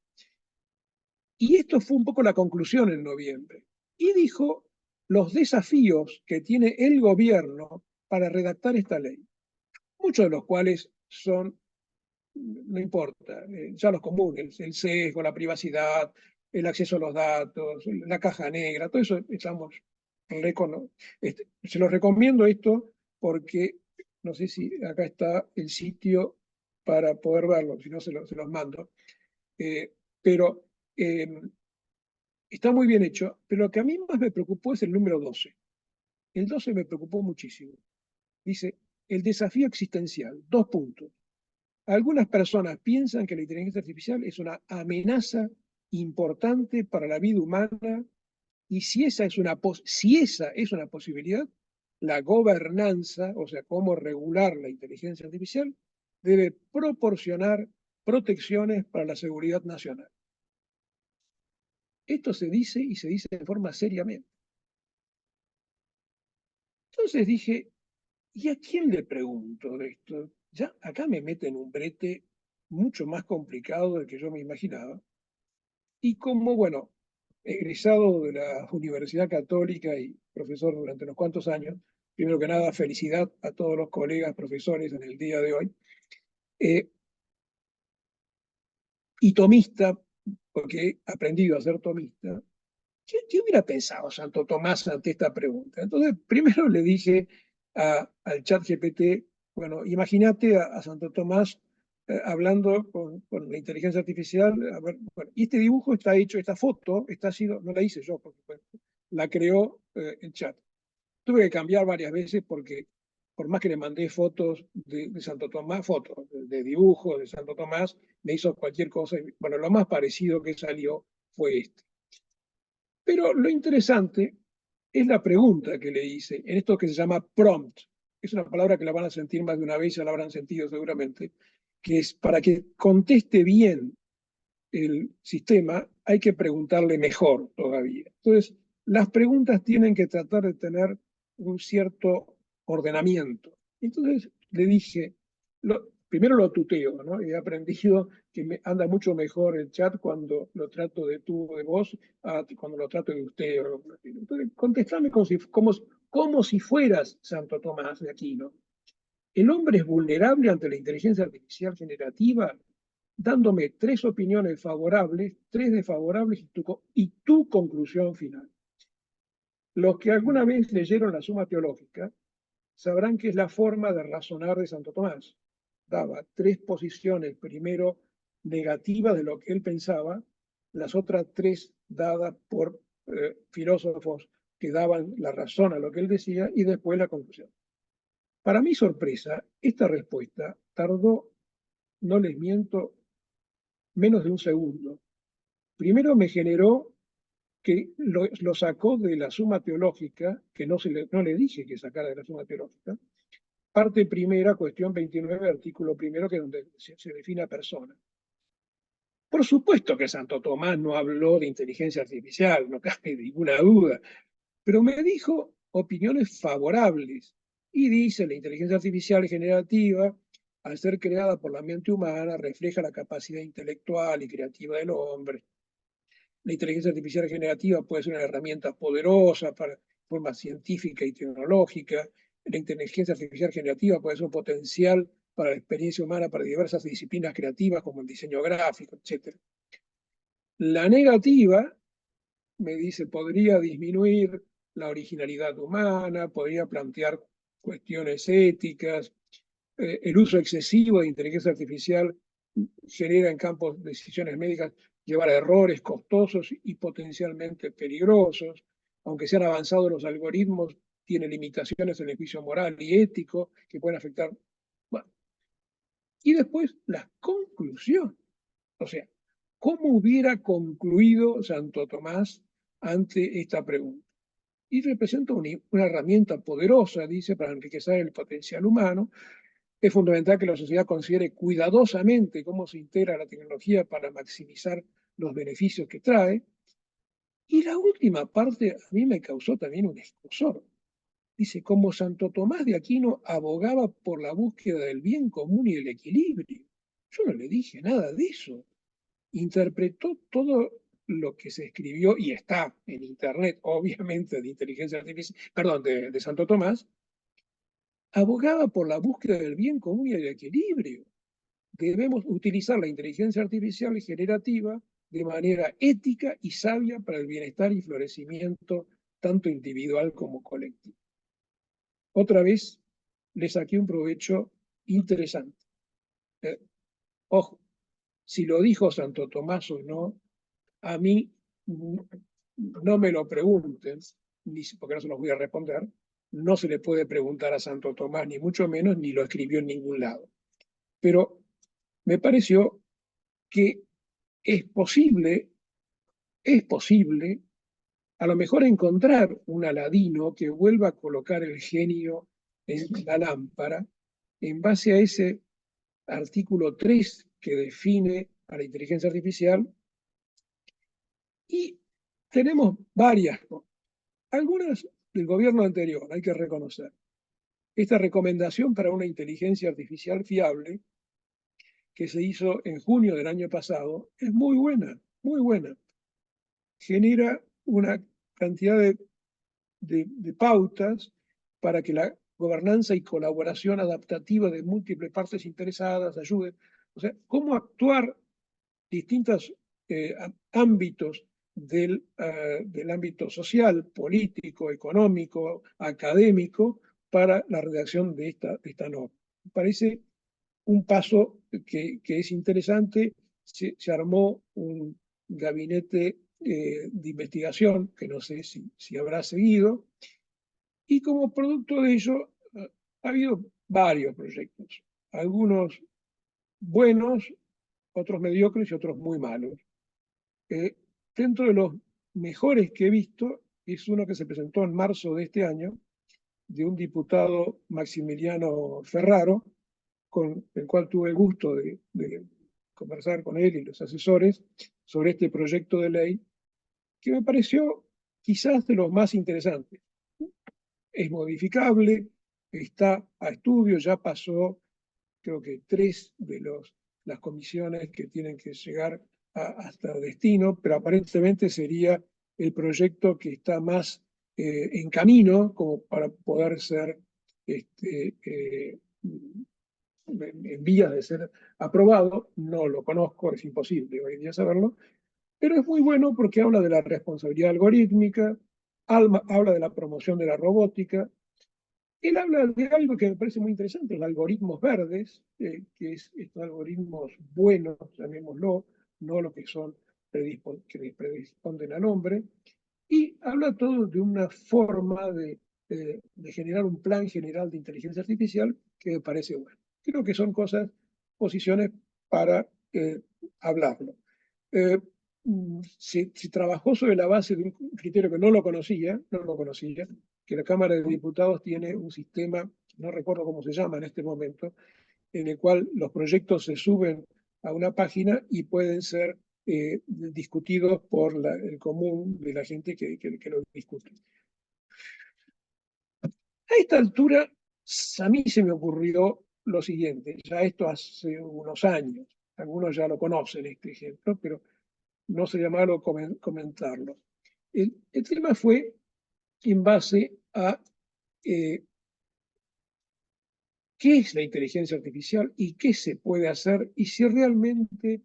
Y esto fue un poco la conclusión en noviembre. Y dijo los desafíos que tiene el gobierno para redactar esta ley, muchos de los cuales son, no importa, ya los comunes, el sesgo, la privacidad, el acceso a los datos, la caja negra, todo eso estamos se los recomiendo esto porque no sé si acá está el sitio para poder verlo, si no se los mando. Pero está muy bien hecho, pero lo que a mí más me preocupó es el número 12. El 12 me preocupó muchísimo. Dice, el desafío existencial, 2 puntos. Algunas personas piensan que la inteligencia artificial es una amenaza importante para la vida humana, y si esa es una posibilidad, la gobernanza, o sea, cómo regular la inteligencia artificial, debe proporcionar protecciones para la seguridad nacional. Esto se dice y se dice de forma seriamente. Entonces dije, ¿y a quién le pregunto de esto? Ya acá me meten un brete mucho más complicado del que yo me imaginaba. Y como, bueno, egresado de la Universidad Católica y profesor durante unos cuantos años. Primero que nada, felicidad a todos los colegas profesores en el día de hoy. Y tomista, porque he aprendido a ser tomista. ¿Qué hubiera pensado Santo Tomás ante esta pregunta? Entonces, primero le dije al chat GPT, bueno, imagínate a Santo Tomás hablando con la inteligencia artificial. A ver, bueno, y este dibujo está hecho, esta foto está sido, no la hice yo, porque la creó el chat. Tuve que cambiar varias veces porque, por más que le mandé fotos de Santo Tomás, fotos de dibujos de Santo Tomás, me hizo cualquier cosa. Bueno, lo más parecido que salió fue este. Pero lo interesante es la pregunta que le hice, en esto que se llama prompt. Es una palabra que la van a sentir más de una vez, ya la habrán sentido seguramente, que es para que conteste bien el sistema, hay que preguntarle mejor todavía. Entonces, las preguntas tienen que tratar de tener un cierto ordenamiento. Entonces le dije, primero lo tuteo, ¿no? He aprendido que me anda mucho mejor el chat cuando lo trato de tú, de vos, cuando lo trato de usted. Entonces, contestame como si fueras Santo Tomás de Aquino. El hombre es vulnerable ante la inteligencia artificial generativa, dándome 3 opiniones favorables, 3 desfavorables y tu conclusión final. Los que alguna vez leyeron la Suma Teológica sabrán que es la forma de razonar de Santo Tomás. Daba 3 posiciones, primero negativas de lo que él pensaba, las otras 3 dadas por filósofos que daban la razón a lo que él decía, y después la conclusión. Para mi sorpresa, esta respuesta tardó, no les miento, menos de un segundo. Primero me generó que lo sacó de la Suma Teológica, que no le dije que sacara de la Suma Teológica, parte primera, cuestión 29, artículo primero, que es donde se define a persona. Por supuesto que Santo Tomás no habló de inteligencia artificial, no cabe ninguna duda, pero me dijo opiniones favorables y dice: la inteligencia artificial generativa, al ser creada por la mente humana, refleja la capacidad intelectual y creativa del hombre. La inteligencia artificial generativa puede ser una herramienta poderosa para forma científica y tecnológica. La inteligencia artificial generativa puede ser un potencial para la experiencia humana para diversas disciplinas creativas como el diseño gráfico, etc. La negativa, me dice, podría disminuir la originalidad humana, podría plantear cuestiones éticas, el uso excesivo de inteligencia artificial genera en campos de decisiones médicas llevar a errores costosos y potencialmente peligrosos. Aunque sean avanzados los algoritmos, tiene limitaciones en el juicio moral y ético que pueden afectar. Bueno. Y después la conclusión. O sea, ¿cómo hubiera concluido Santo Tomás ante esta pregunta? Y representa una herramienta poderosa, dice, para enriquecer el potencial humano. Es fundamental que la sociedad considere cuidadosamente cómo se integra la tecnología para maximizar los beneficios que trae. Y la última parte a mí me causó también un escozor. Dice: como Santo Tomás de Aquino abogaba por la búsqueda del bien común y el equilibrio. Yo no le dije nada de eso. Interpretó todo lo que se escribió y está en internet, obviamente, de inteligencia artificial, perdón, de Santo Tomás. Abogaba por la búsqueda del bien común y el equilibrio. Debemos utilizar la inteligencia artificial generativa de manera ética y sabia para el bienestar y florecimiento tanto individual como colectivo. Otra vez le saqué un provecho interesante. Ojo, si lo dijo Santo Tomás o no, a mí no me lo pregunten, porque no se los voy a responder. No se le puede preguntar a Santo Tomás, ni mucho menos, ni lo escribió en ningún lado. Pero me pareció que es posible, a lo mejor encontrar un Aladino que vuelva a colocar el genio en la lámpara en base a ese artículo 3 que define a la inteligencia artificial. Y tenemos varias, algunas del gobierno anterior, hay que reconocer. Esta recomendación para una inteligencia artificial fiable, que se hizo en junio del año pasado, es muy buena, muy buena. genera una cantidad de pautas para que la gobernanza y colaboración adaptativa de múltiples partes interesadas ayuden. O sea, cómo actuar distintos ámbitos del ámbito social, político, económico, académico, para la redacción de esta norma. Me parece un paso que es interesante. Se armó un gabinete de investigación, que no sé si habrá seguido, y como producto de ello ha habido varios proyectos, algunos buenos, otros mediocres y otros muy malos. Dentro de los mejores que he visto es uno que se presentó en marzo de este año, de un diputado Maximiliano Ferraro, con el cual tuve el gusto de conversar con él y los asesores sobre este proyecto de ley, que me pareció quizás de los más interesantes. Es modificable, está a estudio, ya pasó creo que las comisiones que tienen que llegar hasta destino, pero aparentemente sería el proyecto que está más en camino como para poder ser en vías de ser aprobado. No lo conozco, es imposible hoy en día saberlo, pero es muy bueno porque habla de la responsabilidad algorítmica, habla de la promoción de la robótica. Él habla de algo que me parece muy interesante, los algoritmos verdes, que es estos algoritmos buenos, llamémoslo, no los que son que predisponen al hombre, y habla todo de una forma de generar un plan general de inteligencia artificial que me parece bueno. Creo que son posiciones para hablarlo. Eh, se trabajó sobre la base de un criterio que no lo conocía, que la Cámara de Diputados tiene un sistema, no recuerdo cómo se llama en este momento, en el cual los proyectos se suben a una página y pueden ser discutidos por el común de la gente que lo discute. A esta altura, a mí se me ocurrió lo siguiente, ya esto hace unos años, algunos ya lo conocen este ejemplo, pero no sería malo comentarlo. El tema fue en base a qué es la inteligencia artificial y qué se puede hacer y si realmente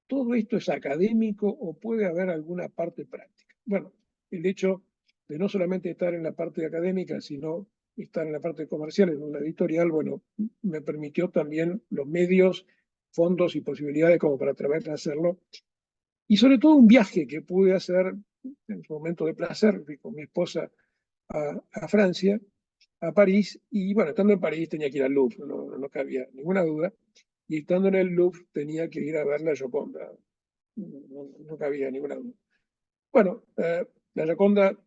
todo esto es académico o puede haber alguna parte práctica. Bueno, el hecho de no solamente estar en la parte académica, sino estar en la parte comercial, en una editorial, bueno, me permitió también los medios, fondos y posibilidades como para atreverme a hacerlo. Y sobre todo un viaje que pude hacer en su momento de placer, fui con mi esposa a Francia, a París, y bueno, estando en París tenía que ir al Louvre, no cabía ninguna duda, y estando en el Louvre tenía que ir a ver la Gioconda, no cabía ninguna duda. Bueno, la Gioconda,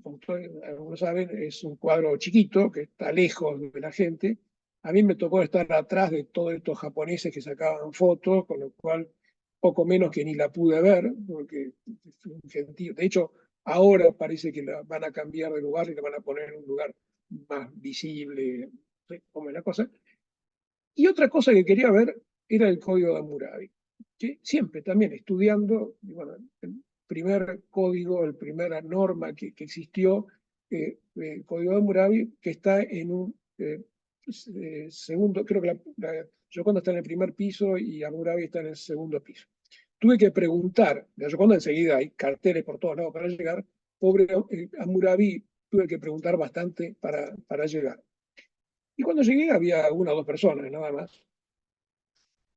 como algunos saben, es un cuadro chiquito que está lejos de la gente. A mí me tocó estar atrás de todos estos japoneses que sacaban fotos, con lo cual poco menos que ni la pude ver, porque fue un gentío. De hecho, ahora parece que la van a cambiar de lugar y la van a poner en un lugar más visible, no sé cómo es la cosa. Y otra cosa que quería ver era el código de Hammurabi, que siempre también estudiando, y bueno, el primer código, la primera norma que existió, el código de Hammurabi, que está en un segundo, creo que la Gioconda está en el primer piso y Hammurabi está en el segundo piso. Tuve que preguntar, la Gioconda enseguida hay carteles por todos lados para llegar, pobre Hammurabi, tuve que preguntar bastante para llegar. Y cuando llegué había una o dos personas, nada más.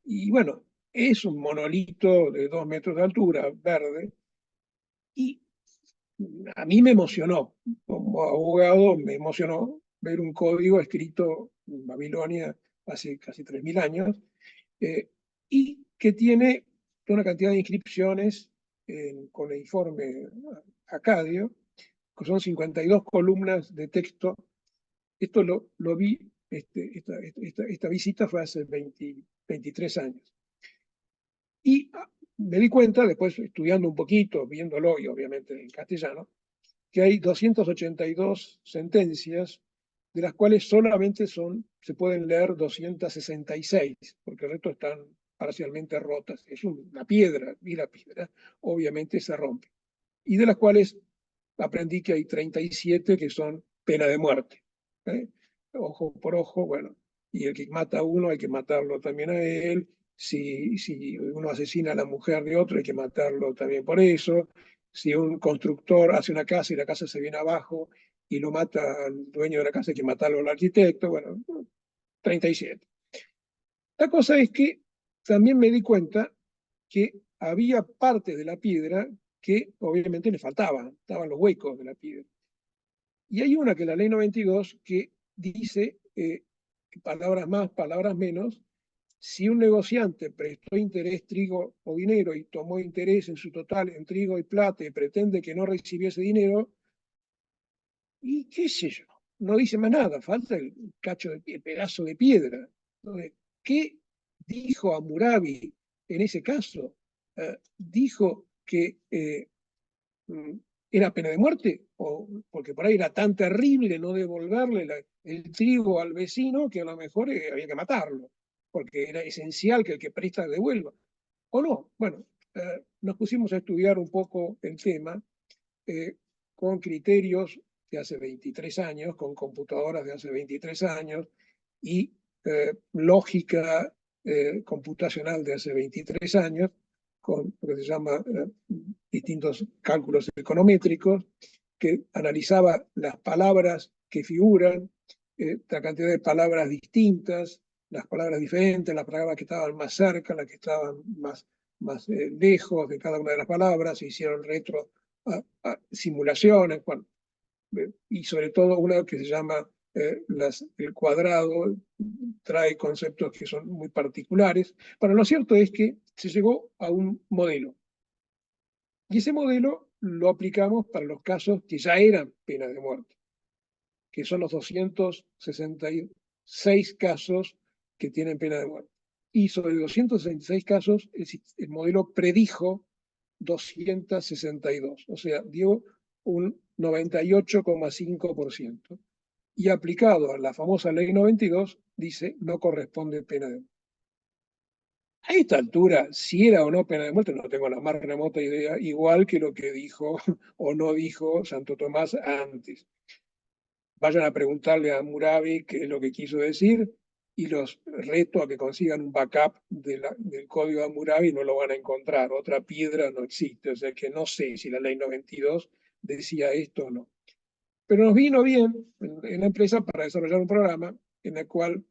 Y bueno, es un monolito de 2 metros de altura, verde, y a mí me emocionó, como abogado me emocionó ver un código escrito en Babilonia hace casi 3.000 años, y que tiene una cantidad de inscripciones con el informe Acadio, que son 52 columnas de texto. Esto lo vi, esta visita fue hace 23 años. Y me di cuenta, después estudiando un poquito, viéndolo y obviamente en castellano, que hay 282 sentencias, de las cuales solamente se pueden leer 266, porque el resto están parcialmente rotas. Es una piedra, y la piedra obviamente se rompe. y de las cuales aprendí que hay 37 que son pena de muerte. ¿Eh? Ojo por ojo, bueno, y el que mata a uno hay que matarlo también a él. Si uno asesina a la mujer de otro hay que matarlo también por eso. Si un constructor hace una casa y la casa se viene abajo y lo mata al dueño de la casa hay que matarlo al arquitecto. Bueno, 37. La cosa es que también me di cuenta que había partes de la piedra que obviamente le faltaban, estaban los huecos de la piedra. Y hay una que la ley 92 que dice, palabras más, palabras menos, si un negociante prestó interés, trigo o dinero y tomó interés en su total en trigo y plata y pretende que no recibiese dinero, y qué sé yo, no dice más nada, falta el cacho de el pedazo de piedra. Entonces, ¿qué dijo Hammurabi en ese caso? Dijo que era pena de muerte, o porque por ahí era tan terrible no devolverle el trigo al vecino que a lo mejor había que matarlo, porque era esencial que el que presta devuelva. ¿O no? Bueno, nos pusimos a estudiar un poco el tema eh, con criterios de hace 23 años, con computadoras de hace 23 años y lógica computacional de hace 23 años, con lo que se llama distintos cálculos econométricos, que analizaba las palabras que figuran, la cantidad de palabras distintas, las palabras diferentes, las palabras que estaban más cerca, las que estaban más lejos de cada una de las palabras, se hicieron a simulaciones, bueno, y sobre todo una que se llama el cuadrado, trae conceptos que son muy particulares. Pero lo cierto es que se llegó a un modelo. Y ese modelo lo aplicamos para los casos que ya eran pena de muerte, que son los 266 casos que tienen pena de muerte. Y sobre 266 casos, el modelo predijo 262, o sea, dio un 98,5%. Y aplicado a la famosa ley 92, dice no corresponde pena de muerte. A esta altura, si era o no pena de muerte, no tengo la más remota idea, igual que lo que dijo o no dijo Santo Tomás antes. Vayan a preguntarle a Murabi qué es lo que quiso decir y los reto a que consigan un backup del código de Hammurabi, no lo van a encontrar. Otra piedra no existe, o sea que no sé si la ley 92 decía esto o no. Pero nos vino bien en la empresa para desarrollar un programa en el cual,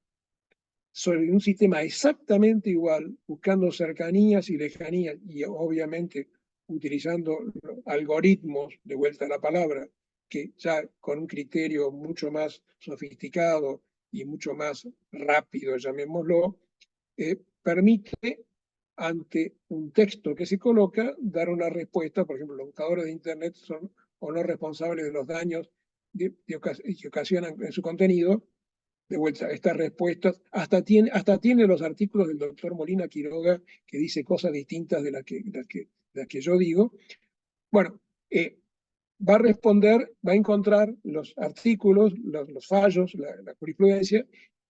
sobre un sistema exactamente igual, buscando cercanías y lejanías y obviamente utilizando algoritmos, de vuelta a la palabra, que ya con un criterio mucho más sofisticado y mucho más rápido, llamémoslo, permite ante un texto que se coloca dar una respuesta. Por ejemplo, los buscadores de Internet son o no responsables de los daños que ocasionan en su contenido. De vuelta, estas respuestas, hasta tiene los artículos del doctor Molina Quiroga que dice cosas distintas de las que yo digo. Bueno, va a responder, va a encontrar los artículos, los fallos, la jurisprudencia,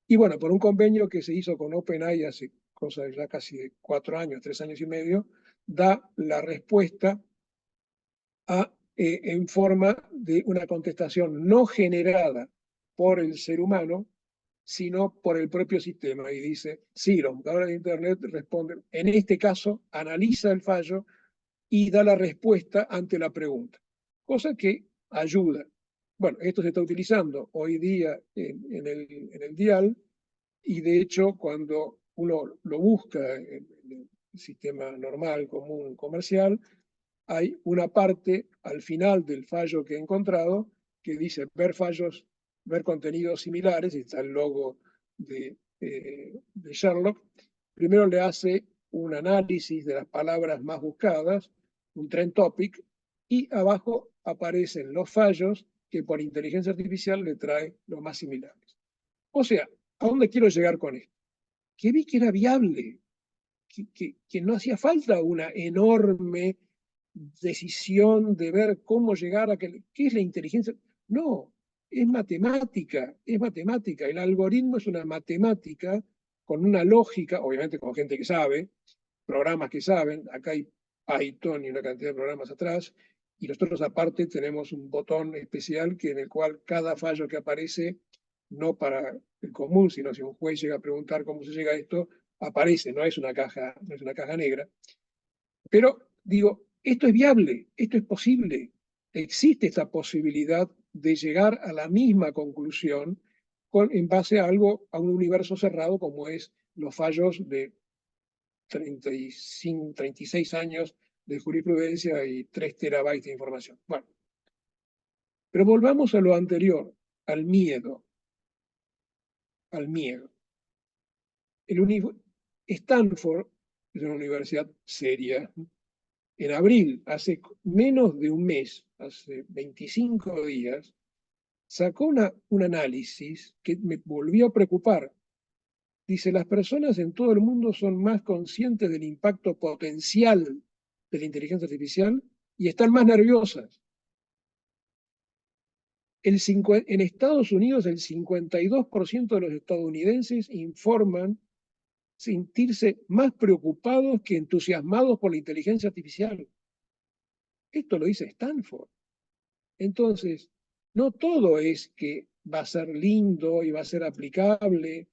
y bueno, por un convenio que se hizo con OpenAI hace cosas ya casi de 4 años, 3 años y medio, da la respuesta en forma de una contestación no generada por el ser humano, sino por el propio sistema. Y dice, sí, los buscadores de Internet responden, en este caso, analiza el fallo y da la respuesta ante la pregunta, cosa que ayuda. Bueno, esto se está utilizando hoy día en el dial, y de hecho cuando uno lo busca en el sistema normal, común, comercial, hay una parte al final del fallo que he encontrado que dice ver fallos, ver contenidos similares, y está el logo de Sherlock. Primero le hace un análisis de las palabras más buscadas, un trend topic, y abajo aparecen los fallos que por inteligencia artificial le trae los más similares. O sea, ¿a dónde quiero llegar con esto? Que vi que era viable, que no hacía falta una enorme decisión de ver cómo llegar a qué es la inteligencia. No, es matemática, es matemática. El algoritmo es una matemática con una lógica, obviamente con gente que sabe, programas que saben, acá hay Python y una cantidad de programas atrás, y nosotros aparte tenemos un botón especial en el cual cada fallo que aparece, no para el común, sino si un juez llega a preguntar cómo se llega a esto, aparece, no es una caja negra. Pero digo, esto es viable, esto es posible, existe esta posibilidad de llegar a la misma conclusión en base a algo, a un universo cerrado como es los fallos de 35, 36 años de jurisprudencia y 3 terabytes de información. Bueno, pero volvamos a lo anterior, al miedo, al miedo. Stanford es una universidad seria. En abril, hace menos de un mes, hace 25 días, sacó un análisis que me volvió a preocupar. Dice, las personas en todo el mundo son más conscientes del impacto potencial de la inteligencia artificial y están más nerviosas. En Estados Unidos, el 52% de los estadounidenses informan sentirse más preocupados que entusiasmados por la inteligencia artificial. Esto lo dice Stanford. Entonces, no todo es que va a ser lindo y va a ser aplicable.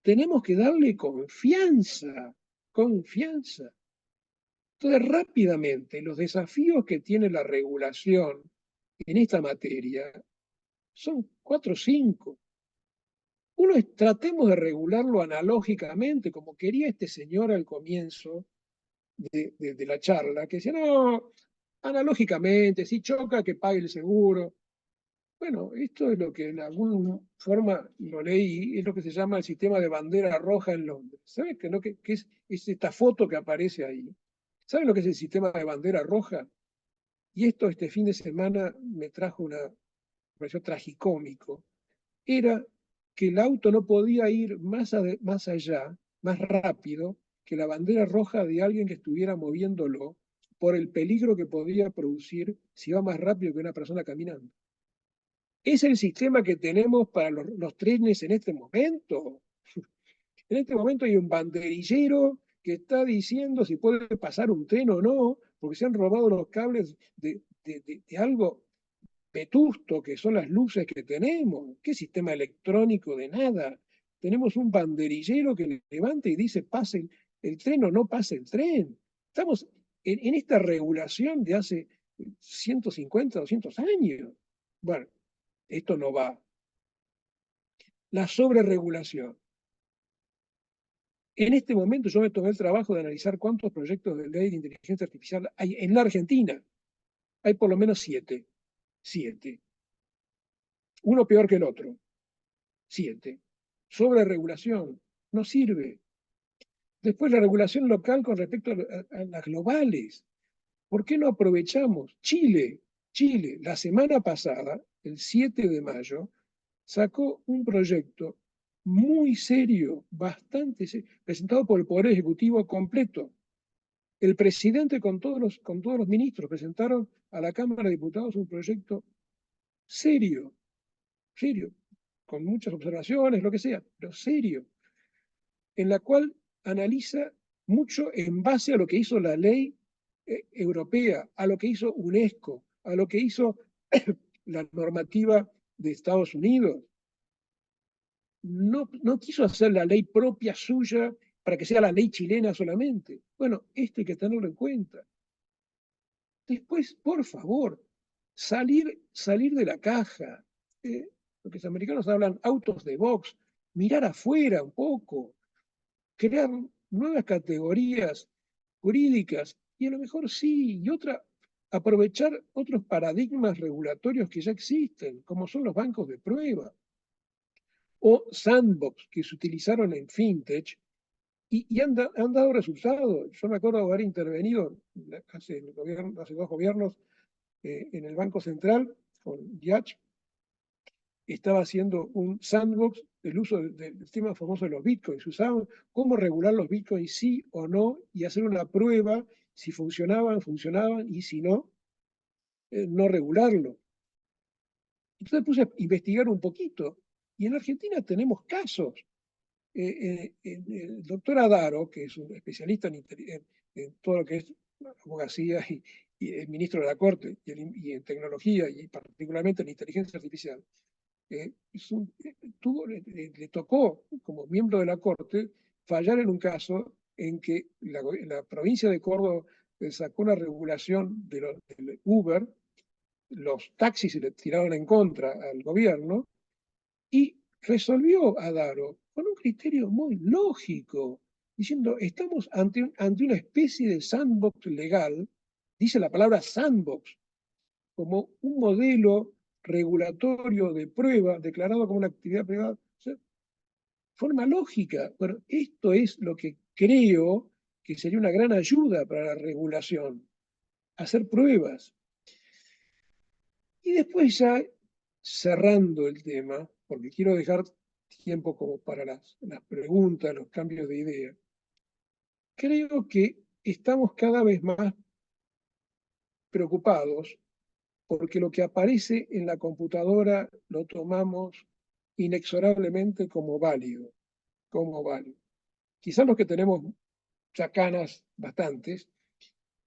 Tenemos que darle confianza, confianza. Entonces, rápidamente, los desafíos que tiene la regulación en esta materia son 4 o 5. Uno es, tratemos de regularlo analógicamente, como quería este señor al comienzo de la charla, que decía, no, analógicamente, si choca, que pague el seguro. Bueno, esto es lo que en alguna forma lo leí, es lo que se llama el sistema de bandera roja en Londres. ¿Sabes qué es esta foto que aparece ahí? ¿Saben lo que es el sistema de bandera roja? Y esto este fin de semana me pareció tragicómico. Era que el auto no podía ir más allá, más rápido, que la bandera roja de alguien que estuviera moviéndolo por el peligro que podía producir si va más rápido que una persona caminando. Es el sistema que tenemos para los trenes en este momento. En este momento hay un banderillero que está diciendo si puede pasar un tren o no, porque se han robado los cables de algo vetusto que son las luces que tenemos. ¿Qué sistema electrónico de nada? Tenemos un banderillero que levanta y dice pase el tren o no pase el tren. Estamos en esta regulación de hace 150, 200 años. Bueno, esto no va. La sobreregulación. En este momento yo me tomé el trabajo de analizar cuántos proyectos de ley de inteligencia artificial hay en la Argentina. Hay por lo menos 7. 7. Uno peor que el otro. 7. Sobreregulación. No sirve. Después la regulación local con respecto a las globales. ¿Por qué no aprovechamos? Chile, la semana pasada, el 7 de mayo, sacó un proyecto muy serio, bastante serio, presentado por el Poder Ejecutivo completo. El presidente con todos los ministros presentaron a la Cámara de Diputados un proyecto serio, serio, con muchas observaciones, lo que sea, pero serio, en la cual analiza mucho en base a lo que hizo la ley europea, a lo que hizo UNESCO, a lo que hizo la normativa de Estados Unidos. No quiso hacer la ley propia suya para que sea la ley chilena solamente. Bueno, esto hay que tenerlo en cuenta. Después, por favor, salir de la caja. Lo que los americanos hablan autos de box, mirar afuera un poco, crear nuevas categorías jurídicas y a lo mejor sí, aprovechar otros paradigmas regulatorios que ya existen, como son los bancos de prueba o sandbox que se utilizaron en fintech y han dado resultados. Yo me acuerdo de haber intervenido hace 2 gobiernos en el Banco Central con Diach, estaba haciendo un sandbox del uso del tema famoso de los bitcoins. Usaban cómo regular los bitcoins sí o no y hacer una prueba si funcionaban, y si no, no regularlo. Entonces puse a investigar un poquito y en Argentina tenemos casos. El doctor Adaro, que es un especialista en todo lo que es abogacía y el ministro de la Corte y en tecnología y particularmente en inteligencia artificial, le tocó como miembro de la Corte fallar en un caso en que la provincia de Córdoba sacó una regulación del Uber, los taxis se le tiraron en contra al gobierno y resolvió a Daro con un criterio muy lógico, diciendo, estamos ante una especie de sandbox legal, dice la palabra sandbox, como un modelo regulatorio de prueba declarado como una actividad privada. O sea, forma lógica. Bueno, esto es lo que creo que sería una gran ayuda para la regulación, hacer pruebas. Y después ya cerrando el tema, porque quiero dejar tiempo como para las preguntas, los cambios de idea, creo que estamos cada vez más preocupados porque lo que aparece en la computadora lo tomamos inexorablemente como válido, como válido. Quizás los que tenemos ya canas bastantes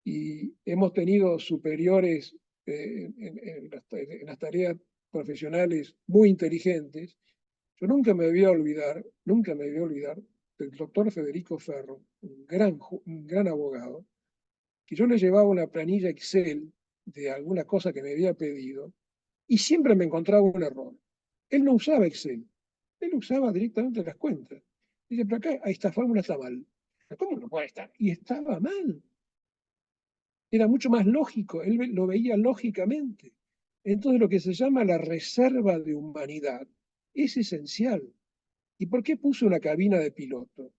y hemos tenido superiores en las tareas profesionales muy inteligentes, yo nunca me voy a olvidar del doctor Federico Ferro, un gran abogado, que yo le llevaba una planilla Excel de alguna cosa que me había pedido y siempre me encontraba un error. Él no usaba Excel, él usaba directamente las cuentas. Dice, pero acá esta fórmula está mal. ¿Cómo no puede estar? Y estaba mal. Era mucho más lógico, él lo veía lógicamente. Entonces lo que se llama la reserva de humanidad es esencial. ¿Y por qué puse una cabina de piloto?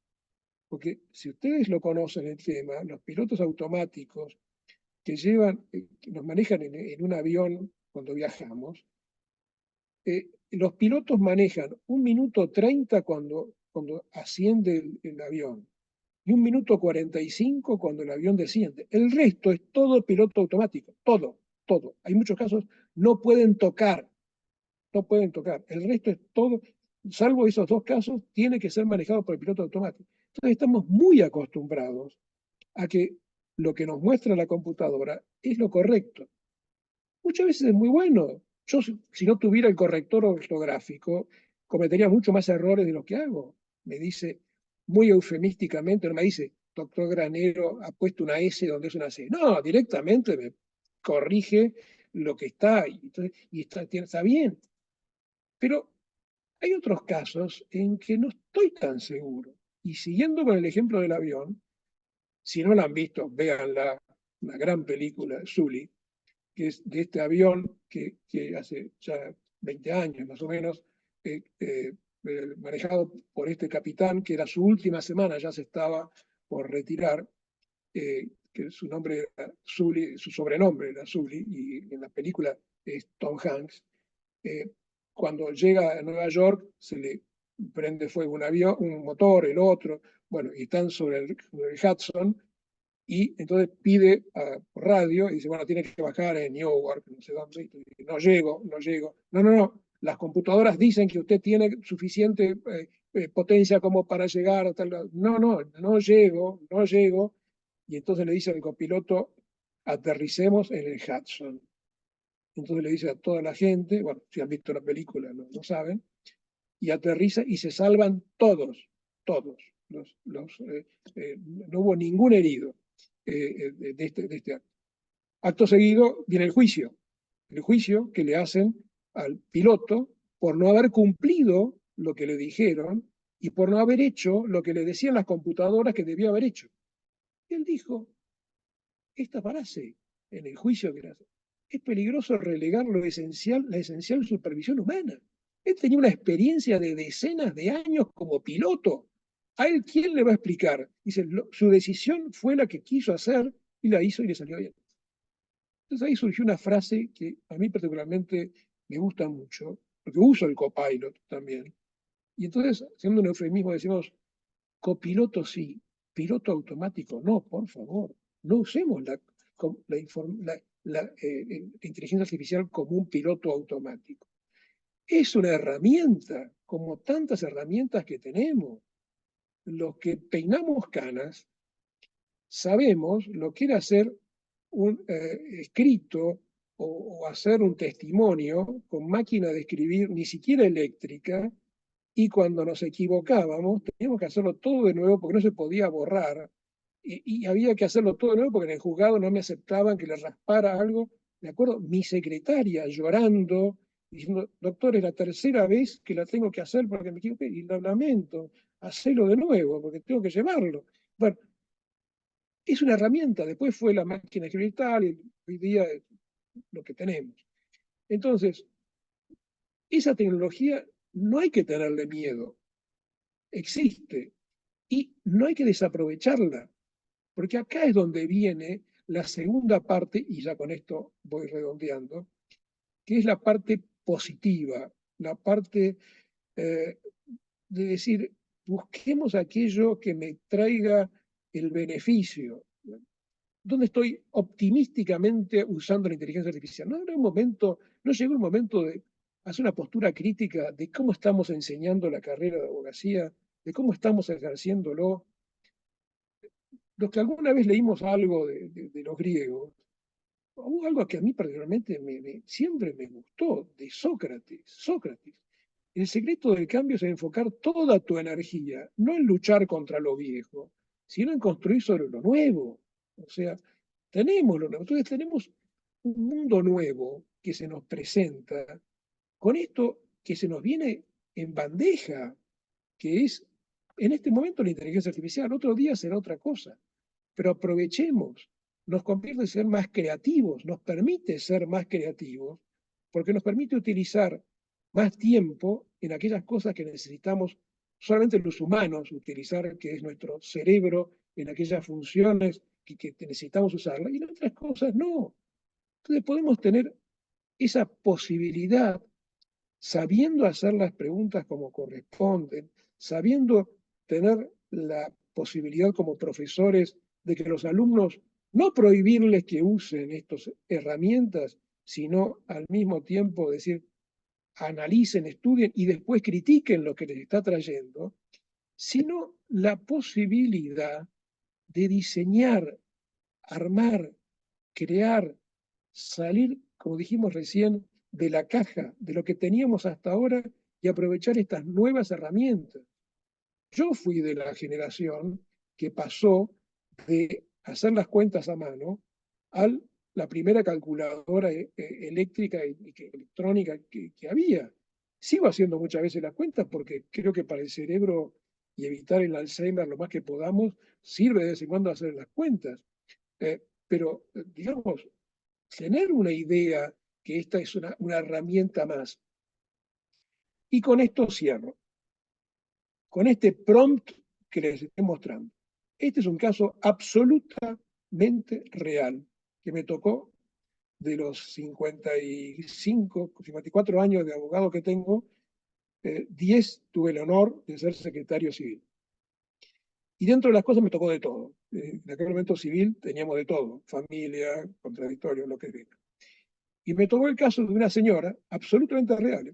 Porque si ustedes lo conocen el tema, los pilotos automáticos que nos manejan en un avión cuando viajamos, los pilotos manejan 1 minuto 30 cuando asciende el avión y 1 minuto 45 cuando el avión desciende. El resto es todo piloto automático, todo, todo. Hay muchos casos, no pueden tocar, no pueden tocar. El resto es todo, salvo esos 2 casos, tiene que ser manejado por el piloto automático. Entonces estamos muy acostumbrados a que lo que nos muestra la computadora es lo correcto. Muchas veces es muy bueno. Yo, si no tuviera el corrector ortográfico, cometería mucho más errores de lo que hago. Me dice muy eufemísticamente, no me dice, doctor Granero ha puesto una S donde es una C. No, directamente me corrige lo que está y está bien. Pero hay otros casos en que no estoy tan seguro. Y siguiendo con el ejemplo del avión, si no la han visto, véanla, una gran película, Sully, que es de este avión que hace ya 20 años más o menos, manejado por este capitán, que era su última semana, ya se estaba por retirar, que su nombre era Sully, su sobrenombre era Sully, y en la película es Tom Hanks. eh, Cuando llega a Nueva York, se le prende fuego un avión, un motor, el otro, bueno, y están sobre el Hudson, y entonces pide por radio y dice, bueno, tiene que bajar en Newark, no sé dónde, y no llego, no llego. No, no, no, las computadoras dicen que usted tiene suficiente potencia como para llegar a tal lado. No, no, no llego, no llego. Y entonces le dice al copiloto, aterricemos en el Hudson. Entonces le dice a toda la gente, bueno, si han visto la película no saben, y aterriza y se salvan todos, todos. No hubo ningún herido de este acto. Acto seguido viene el juicio que le hacen al piloto por no haber cumplido lo que le dijeron y por no haber hecho lo que le decían las computadoras que debía haber hecho. Y él dijo, esta frase en el juicio que le hace, es peligroso relegar lo esencial, la esencial supervisión humana. Él tenía una experiencia de decenas de años como piloto. ¿A él quién le va a explicar? Dice, su decisión fue la que quiso hacer y la hizo y le salió bien. Entonces ahí surgió una frase que a mí particularmente me gusta mucho, porque uso el copilot también. Y entonces, haciendo un eufemismo, decimos, copiloto sí, piloto automático no, por favor. No usemos la inteligencia artificial como un piloto automático. Es una herramienta, como tantas herramientas que tenemos. Los que peinamos canas sabemos lo que era hacer un escrito o hacer un testimonio con máquina de escribir, ni siquiera eléctrica, y cuando nos equivocábamos teníamos que hacerlo todo de nuevo porque no se podía borrar, y había que hacerlo todo de nuevo porque en el juzgado no me aceptaban que le raspara algo. Me acuerdo, mi secretaria llorando, diciendo, doctor, es la tercera vez que la tengo que hacer porque me equivoqué, y lo lamento, hacelo de nuevo porque tengo que llevarlo. Bueno, es una herramienta, después fue la máquina de escribir tal, y hoy día es lo que tenemos. Entonces, esa tecnología no hay que tenerle miedo, existe, y no hay que desaprovecharla, porque acá es donde viene la segunda parte, y ya con esto voy redondeando, que es la parte positiva, la parte eh, de decir, busquemos aquello que me traiga el beneficio. ¿Dónde estoy optimísticamente usando la inteligencia artificial? No, no llegó el momento de hacer una postura crítica de cómo estamos enseñando la carrera de abogacía, de cómo estamos ejerciéndolo. Los que alguna vez leímos algo de los griegos, hubo algo que a mí particularmente siempre me gustó, de Sócrates. Sócrates. El secreto del cambio es enfocar toda tu energía, no en luchar contra lo viejo, sino en construir sobre lo nuevo. O sea, tenemos lo nuevo. Entonces tenemos un mundo nuevo que se nos presenta con esto que se nos viene en bandeja, que es en este momento la inteligencia artificial. Otro día será otra cosa, pero aprovechemos, nos convierte en ser más creativos, nos permite ser más creativos, porque nos permite utilizar más tiempo en aquellas cosas que necesitamos solamente los humanos utilizar, que es nuestro cerebro, en aquellas funciones que necesitamos usarla, y en otras cosas no. Entonces podemos tener esa posibilidad, sabiendo hacer las preguntas como corresponden, sabiendo tener la posibilidad como profesores de que los alumnos no prohibirles que usen estas herramientas, sino al mismo tiempo decir, analicen, estudien y después critiquen lo que les está trayendo, sino la posibilidad de diseñar, armar, crear, salir, como dijimos recién, de la caja, de lo que teníamos hasta ahora y aprovechar estas nuevas herramientas. Yo fui de la generación que pasó de hacer las cuentas a mano a la primera calculadora eléctrica y electrónica que había. Sigo haciendo muchas veces las cuentas porque creo que para el cerebro y evitar el Alzheimer lo más que podamos, sirve de vez en cuando hacer las cuentas. Pero, digamos, tener una idea que esta es una herramienta más. Y con esto cierro, con este prompt que les estoy mostrando. Este es un caso absolutamente real que me tocó de los 55, 54 años de abogado que tengo, 10 tuve el honor de ser secretario civil. Y dentro de las cosas me tocó de todo. En aquel momento civil teníamos de todo, familia, contradictorio, lo que venga. Y me tocó el caso de una señora absolutamente real,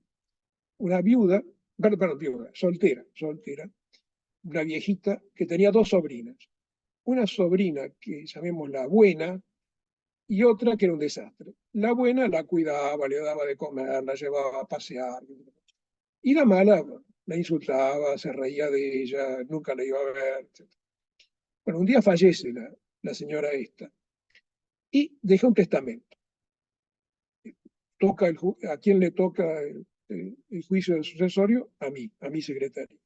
una viuda, perdón, viuda, soltera, una viejita que tenía dos sobrinas. Una sobrina que llamémosla buena y otra que era un desastre. La buena la cuidaba, le daba de comer, la llevaba a pasear. Y la mala la insultaba, se reía de ella, nunca la iba a ver, etc. Bueno, un día fallece la señora esta y deja un testamento. ¿A quién le toca el juicio del sucesorio? A mi secretario.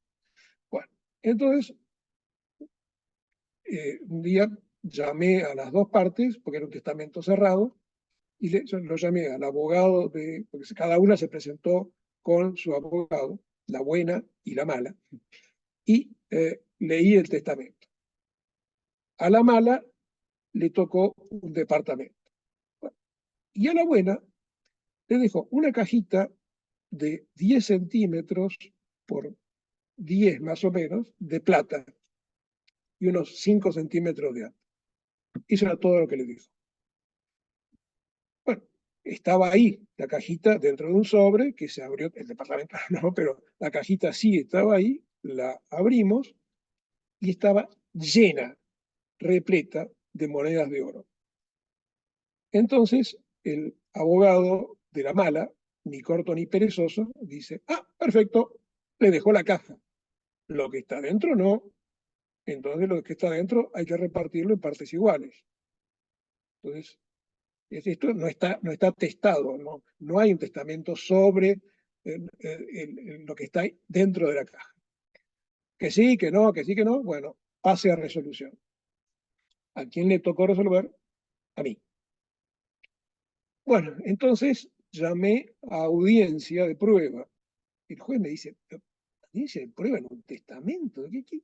Bueno, entonces, un día llamé a las dos partes, porque era un testamento cerrado, y lo llamé al abogado, porque cada una se presentó con su abogado, la buena y la mala, y leí el testamento. A la mala le tocó un departamento. Bueno, y a la buena le dejó una cajita de 10 centímetros por 10 más o menos de plata y unos 5 centímetros de alto. Eso era todo lo que le dijo. Bueno, estaba ahí la cajita dentro de un sobre que se abrió, el departamento no, pero la cajita sí estaba ahí, la abrimos y estaba llena, repleta de monedas de oro. Entonces, el abogado de la mala, ni corto ni perezoso, dice, ah, perfecto, le dejó la caja. Lo que está dentro no, entonces lo que está dentro hay que repartirlo en partes iguales. Entonces, esto no está testado, no hay un testamento sobre lo que está dentro de la caja. Que sí, que no, que sí, que no, bueno, pase a resolución. ¿A quién le tocó resolver? A mí. Bueno, entonces llamé a audiencia de prueba. El juez me dice, audiencia de prueba en un testamento. ¿Qué?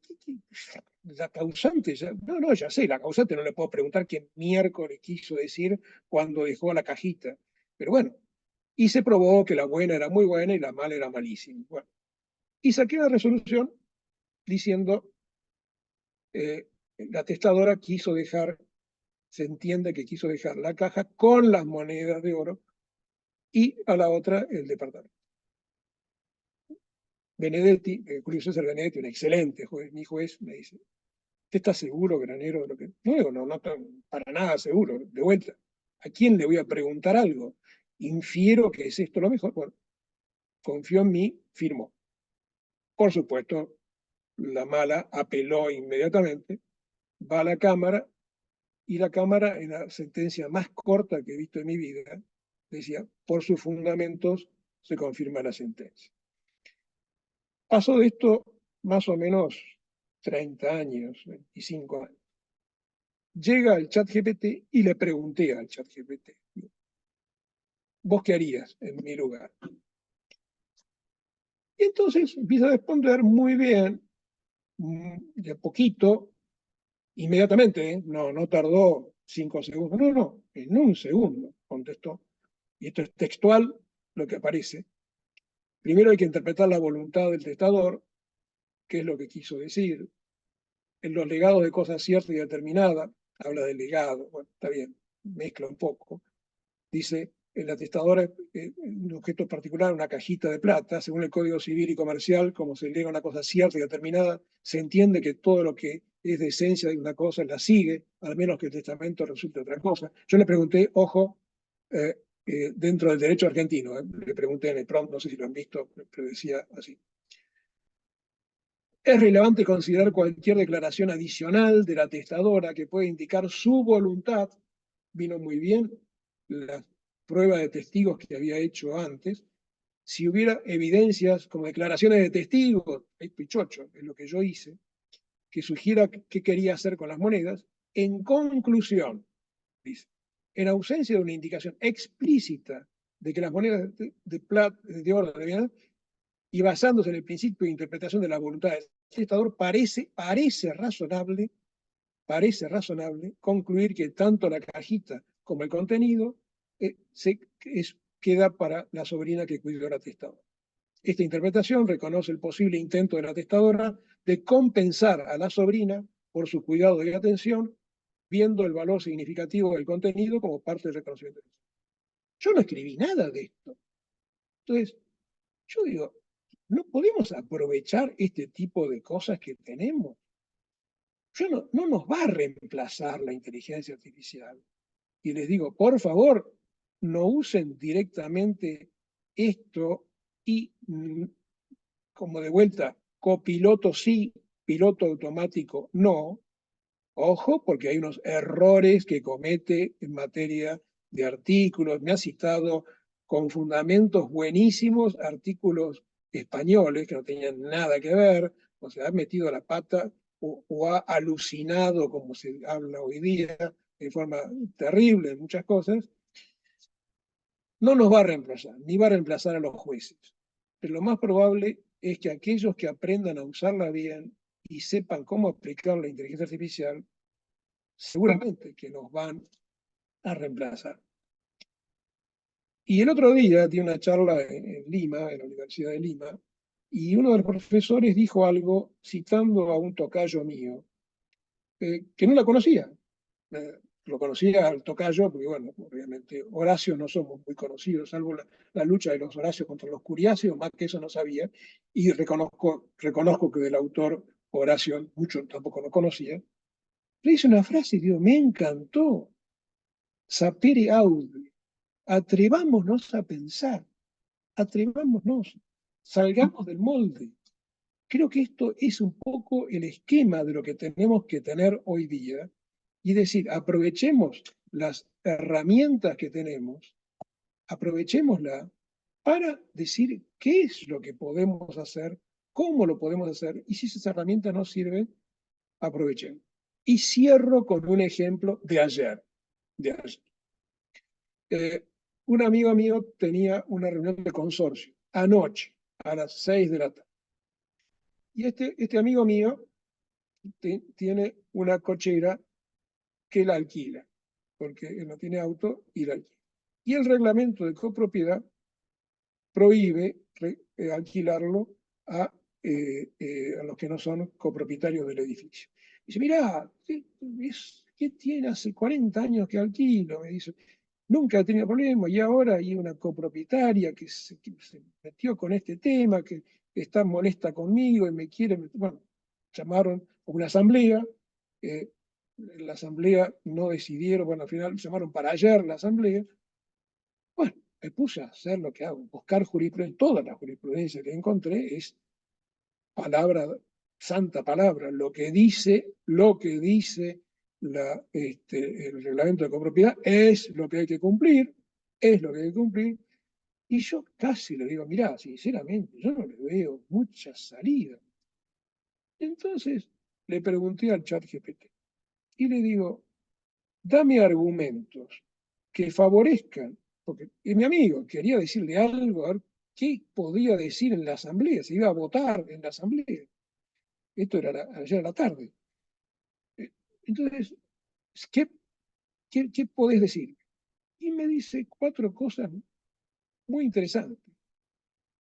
La causante, no, ya sé, la causante no le puedo preguntar qué miércoles quiso decir cuando dejó la cajita. Pero bueno, y se probó que la buena era muy buena y la mala era malísima. Bueno, y saqué la resolución diciendo, la testadora quiso dejar, se entiende que quiso dejar la caja con las monedas de oro y a la otra el departamento. Benedetti, Julio César Benedetti, un excelente juez, mi juez, me dice, ¿usted está seguro, Granero, de lo que...? No digo, no estoy para nada seguro, de vuelta. ¿A quién le voy a preguntar algo? Infiero que es esto lo mejor. Bueno, confió en mí, firmó. Por supuesto, la mala apeló inmediatamente, va a la Cámara, y la Cámara, en la sentencia más corta que he visto en mi vida, decía, por sus fundamentos se confirma la sentencia. Pasó de esto más o menos 30 años, 25 años. Llega al chat GPT y le pregunté al chat GPT, ¿vos qué harías en mi lugar? Y entonces empieza a responder muy bien, de poquito, inmediatamente, no tardó 5 segundos, no, en un segundo contestó. Y esto es textual lo que aparece. Primero hay que interpretar la voluntad del testador, qué es lo que quiso decir. En los legados de cosas ciertas y determinadas, habla del legado, bueno, está bien, mezcla un poco. Dice, el atestador es un objeto particular, una cajita de plata, según el Código Civil y Comercial, como se lega una cosa cierta y determinada, se entiende que todo lo que es de esencia de una cosa la sigue, al menos que el testamento resulte otra cosa. Yo le pregunté, ojo, dentro del derecho argentino, le pregunté en el prompt, no sé si lo han visto, pero decía así. Es relevante considerar cualquier declaración adicional de la testadora que pueda indicar su voluntad. Vino muy bien la prueba de testigos que había hecho antes. Si hubiera evidencias como declaraciones de testigos, es pichocho, es lo que yo hice, que sugiera qué quería hacer con las monedas. En conclusión, dice, en ausencia de una indicación explícita de que las monedas de oro debían, y basándose en el principio de interpretación de la voluntad del testador, parece razonable concluir que tanto la cajita como el contenido queda para la sobrina que cuidó la testadora. Esta interpretación reconoce el posible intento de la testadora de compensar a la sobrina por su cuidado y atención, viendo el valor significativo del contenido como parte del reconocimiento. Yo no escribí nada de esto. Entonces, yo digo, ¿no podemos aprovechar este tipo de cosas que tenemos? No nos va a reemplazar la inteligencia artificial. Y les digo, por favor, no usen directamente esto y, como de vuelta, copiloto sí, piloto automático no. Ojo, porque hay unos errores que comete en materia de artículos. Me ha citado con fundamentos buenísimos artículos españoles que no tenían nada que ver, o sea, ha metido la pata o ha alucinado, como se habla hoy día, de forma terrible en muchas cosas. No nos va a reemplazar, ni va a reemplazar a los jueces. Pero lo más probable es que aquellos que aprendan a usarla bien y sepan cómo aplicar la inteligencia artificial, seguramente que nos van a reemplazar. Y el otro día di una charla en Lima, en la Universidad de Lima, y uno de los profesores dijo algo citando a un tocayo mío, que no la conocía. Lo conocía al tocayo, porque bueno, obviamente Horacio no somos muy conocidos, salvo la lucha de los Horacios contra los Curiáceos, más que eso no sabía, y reconozco que del autor Horacio mucho tampoco lo conocía. Le hice una frase y digo, me encantó. sapere aude, atrevámonos a pensar, atrevámonos, salgamos del molde. Creo que esto es un poco el esquema de lo que tenemos que tener hoy día y decir, aprovechemos las herramientas que tenemos, aprovechémosla para decir qué es lo que podemos hacer, cómo lo podemos hacer, y si esas herramientas no sirven, aprovechemos. Y cierro con un ejemplo de ayer. De ayer. Un amigo mío tenía una reunión de consorcio anoche, a las 6 de la tarde. Y este amigo mío tiene una cochera que la alquila, porque él no tiene auto y la alquila. Y el reglamento de copropiedad prohíbe alquilarlo a los que no son copropietarios del edificio. Dice, mirá, ¿qué tiene? Hace 40 años que alquilo, me dice. Nunca he tenido problemas y ahora hay una copropietaria que se metió con este tema, que está molesta conmigo y me quiere. Bueno, llamaron a una asamblea, la asamblea no decidieron, bueno, al final llamaron para ayer la asamblea. Bueno, me puse a hacer lo que hago, buscar jurisprudencia. Toda la jurisprudencia que encontré es palabra, santa palabra, lo que dice el reglamento de copropiedad es lo que hay que cumplir, es lo que hay que cumplir. Y yo casi le digo, mirá, sinceramente, yo no le veo mucha salida. Entonces le pregunté al chat GPT y le digo, dame argumentos que favorezcan, porque es mi amigo, quería decirle algo, a ver qué podía decir en la asamblea, se iba a votar en la asamblea. Esto era ayer a la tarde. Entonces, ¿qué podés decir? Y me dice 4 cosas muy interesantes.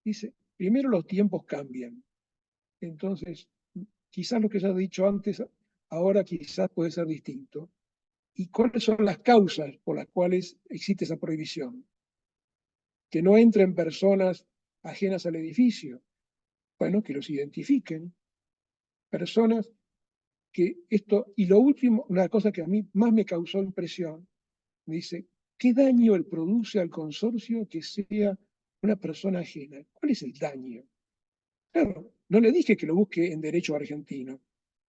Dice, primero los tiempos cambian. Entonces, quizás lo que ya he dicho antes, ahora quizás puede ser distinto. ¿Y cuáles son las causas por las cuales existe esa prohibición? Que no entren personas ajenas al edificio. Bueno, que los identifiquen. Personas que esto, y lo último, una cosa que a mí más me causó impresión, me dice, ¿qué daño le produce al consorcio que sea una persona ajena? ¿Cuál es el daño? Claro, no le dije que lo busque en derecho argentino.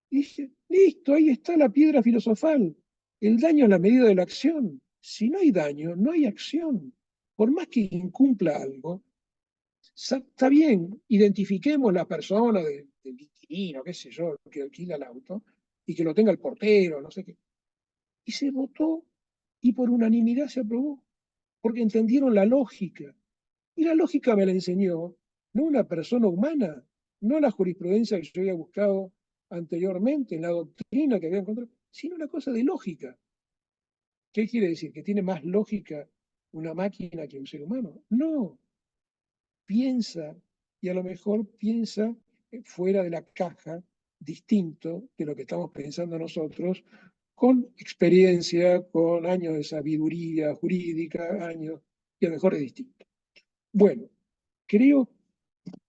Dije, listo, ahí está la piedra filosofal. El daño es la medida de la acción. Si no hay daño, no hay acción. Por más que incumpla algo, está bien, identifiquemos la persona del inquilino, qué sé yo, que alquila el auto, y que lo tenga el portero, no sé qué. Y se votó y por unanimidad se aprobó, porque entendieron la lógica. Y la lógica me la enseñó no una persona humana, no la jurisprudencia que yo había buscado anteriormente, en la doctrina que había encontrado, sino una cosa de lógica. ¿Qué quiere decir? ¿Que tiene más lógica una máquina que un ser humano? No, piensa y a lo mejor piensa fuera de la caja, distinto de lo que estamos pensando nosotros, con experiencia, con años de sabiduría jurídica, años, y a lo mejor es distinto. Bueno, creo,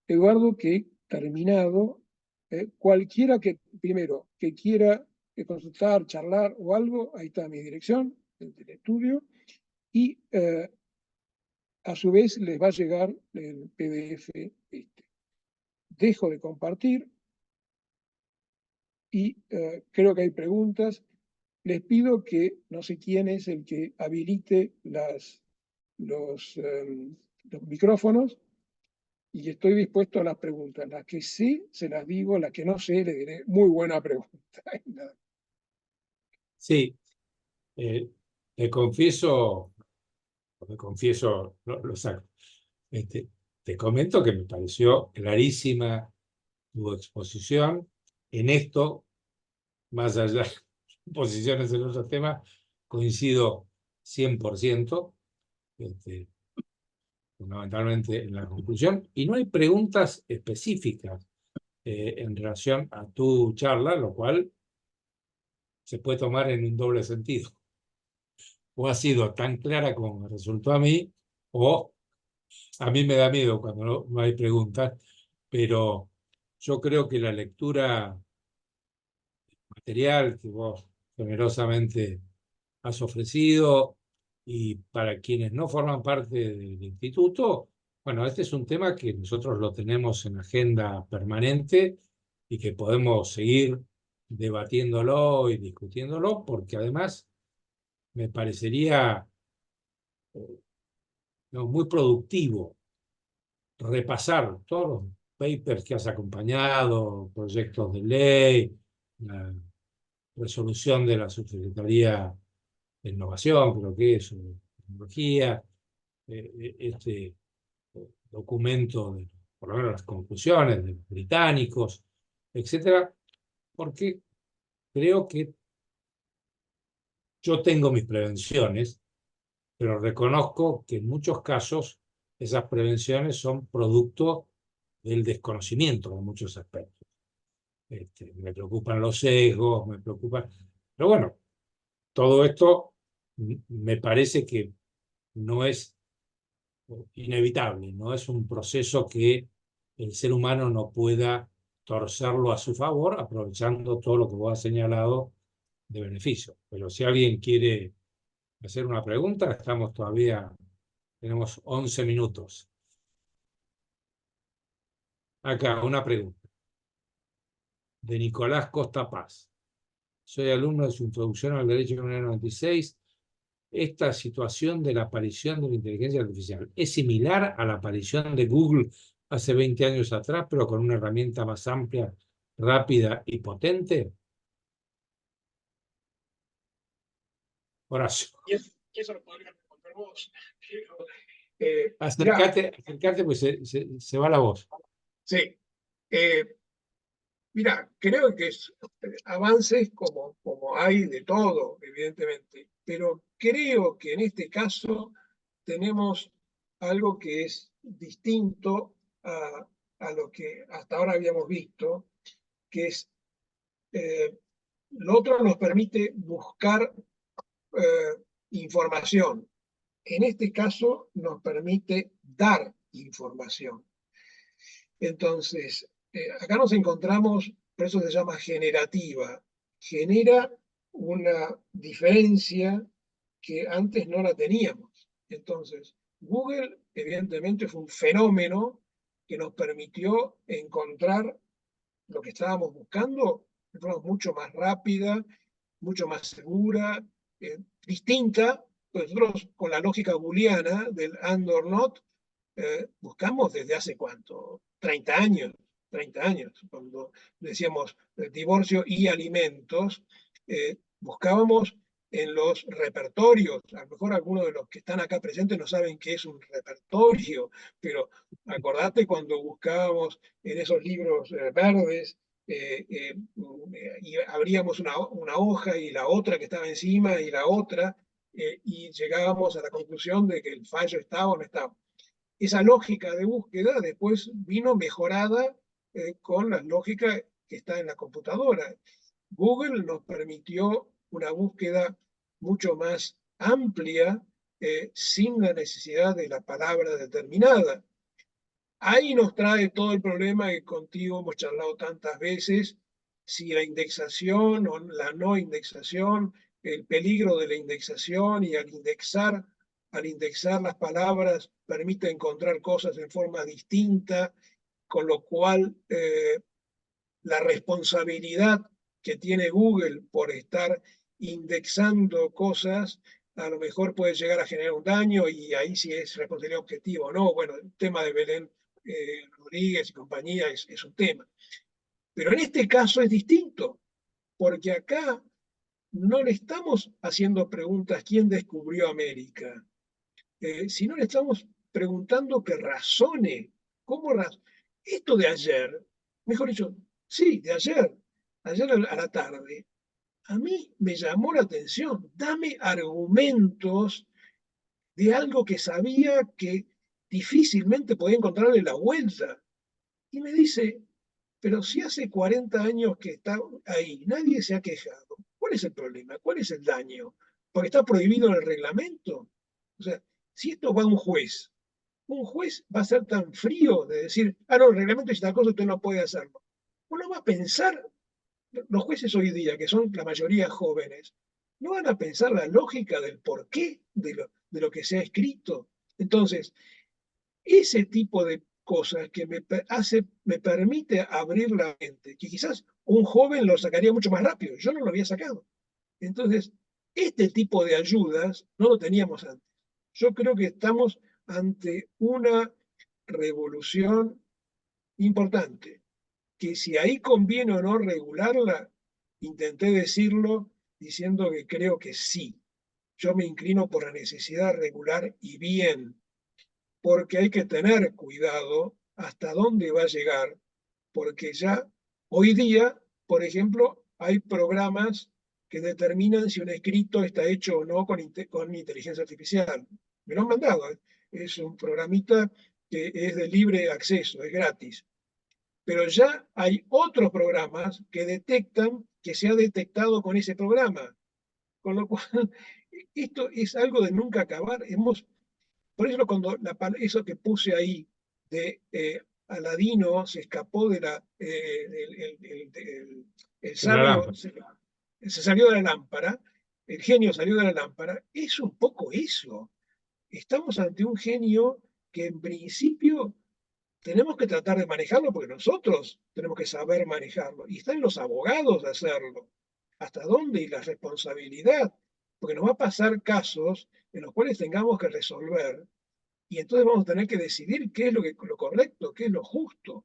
Eduardo, que terminado, cualquiera que, primero, que quiera consultar, charlar o algo, ahí está mi dirección, del estudio, y a su vez les va a llegar el PDF este. Dejo de compartir y creo que hay preguntas. Les pido que no sé quién es el que habilite los micrófonos y estoy dispuesto a las preguntas. Las que sé, se las digo, las que no sé, le diré muy buena pregunta. Sí, eh, te confieso, lo saco. Te comento que me pareció clarísima tu exposición. En esto, más allá de posiciones en otros temas, coincido 100%, fundamentalmente en la conclusión, y no hay preguntas específicas en relación a tu charla, lo cual se puede tomar en un doble sentido. O ha sido tan clara como me resultó a mí, o a mí me da miedo cuando no hay preguntas, pero yo creo que la lectura material que vos generosamente has ofrecido Y para quienes no forman parte del instituto, bueno, este es un tema que nosotros lo tenemos en agenda permanente y que podemos seguir debatiéndolo y discutiéndolo, porque además me parecería no, muy productivo repasar todos los papers que has acompañado, proyectos de ley, la resolución de la Subsecretaría de Innovación, creo que es, o de tecnología, este documento, por lo menos las conclusiones de los británicos, etcétera, porque creo que yo tengo mis prevenciones, pero reconozco que en muchos casos esas prevenciones son producto del desconocimiento de muchos aspectos. Me preocupan los sesgos, me preocupan. Pero bueno, todo esto me parece que no es inevitable, no es un proceso que el ser humano no pueda torcerlo a su favor, aprovechando todo lo que vos has señalado de beneficio. Pero si alguien quiere hacer una pregunta, estamos todavía, tenemos 11 minutos. Acá, una pregunta de Nicolás Costa Paz. Soy alumno de su introducción al derecho en 1996. Esta situación de la aparición de la inteligencia artificial es similar a la aparición de Google hace 20 años atrás, pero con una herramienta más amplia, rápida y potente. Horacio, Y eso lo podrías responder vos. Pero, mirá, acércate, pues se va la voz. sí, eh, mirá, creo que es avances como hay de todo, evidentemente, pero creo que en este caso tenemos algo que es distinto a lo que hasta ahora habíamos visto, que es lo otro nos permite buscar información. En este caso nos permite dar información. Entonces, acá nos encontramos, por eso se llama generativa. Genera una diferencia que antes no la teníamos. Entonces, Google evidentemente fue un fenómeno que nos permitió encontrar lo que estábamos buscando de forma mucho más rápida, mucho más segura, distinta. Pues nosotros, con la lógica booleana del and or not, buscamos desde hace cuánto, 30 años, 30 años, cuando decíamos divorcio y alimentos, buscábamos en los repertorios. A lo mejor algunos de los que están acá presentes no saben qué es un repertorio, pero acordate cuando buscábamos en esos libros verdes, y abríamos una hoja y la otra que estaba encima y la otra, y llegábamos a la conclusión de que el fallo estaba o no estaba. Esa lógica de búsqueda después vino mejorada con la lógica que está en la computadora. Google nos permitió una búsqueda mucho más amplia, sin la necesidad de la palabra determinada. Ahí nos trae todo el problema que contigo hemos charlado tantas veces, si la indexación o la no indexación, el peligro de la indexación, y al indexar las palabras permite encontrar cosas en forma distinta, con lo cual la responsabilidad que tiene Google por estar indexando cosas a lo mejor puede llegar a generar un daño, y ahí sí es responsabilidad objetiva o no. Bueno, el tema de Belén Rodríguez y compañía es un tema. Pero en este caso es distinto, porque acá no le estamos haciendo preguntas quién descubrió América, sino le estamos preguntando que razone. ¿Cómo esto de ayer, mejor dicho, sí, de ayer a la tarde, a mí me llamó la atención. Dame argumentos de algo que sabía que difícilmente podía encontrarle la vuelta. Y me dice, pero si hace 40 años que está ahí, nadie se ha quejado. ¿Cuál es el problema? ¿Cuál es el daño? ¿Porque está prohibido en el reglamento? O sea, si esto va a un juez va a ser tan frío de decir, ah, no, el reglamento es tal cosa, usted no puede hacerlo. Uno va a pensar, los jueces hoy día, que son la mayoría jóvenes, no van a pensar la lógica del porqué de lo que se ha escrito. Entonces, ese tipo de cosas que me permite abrir la mente, que quizás un joven lo sacaría mucho más rápido, yo no lo había sacado. Entonces, este tipo de ayudas no lo teníamos antes. Yo creo que estamos ante una revolución importante, que si ahí conviene o no regularla, intenté decirlo diciendo que creo que sí. Yo me inclino por la necesidad de regular y bien, porque hay que tener cuidado hasta dónde va a llegar, porque ya hoy día, por ejemplo, hay programas que determinan si un escrito está hecho o no con inteligencia artificial. Me lo han mandado, ¿eh? Es un programita que es de libre acceso, es gratis. Pero ya hay otros programas que detectan que se ha detectado con ese programa. Con lo cual, esto es algo de nunca acabar. Por eso cuando eso que puse ahí de Aladino se escapó de el de la sabio lámpara. se salió de la lámpara, el genio salió de la lámpara, es un poco eso. Estamos ante un genio que en principio tenemos que tratar de manejarlo porque nosotros tenemos que saber manejarlo. Y están los abogados de hacerlo. ¿Hasta dónde? Y la responsabilidad. Porque nos va a pasar casos en los cuales tengamos que resolver y entonces vamos a tener que decidir qué es lo correcto, qué es lo justo.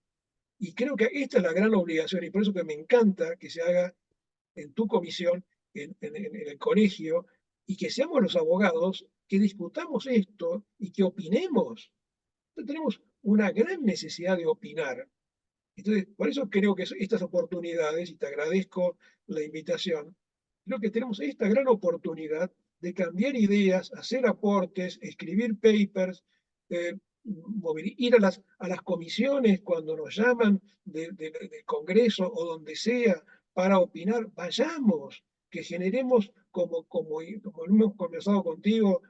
Y creo que esta es la gran obligación y por eso que me encanta que se haga en tu comisión, en el colegio, y que seamos los abogados que discutamos esto y que opinemos. Entonces, tenemos una gran necesidad de opinar. Entonces, por eso creo que estas oportunidades, y te agradezco la invitación, creo que tenemos esta gran oportunidad de cambiar ideas, hacer aportes, escribir papers, eh, ir a las comisiones cuando nos llaman del Congreso o donde sea para opinar, vayamos, que generemos como hemos conversado contigo,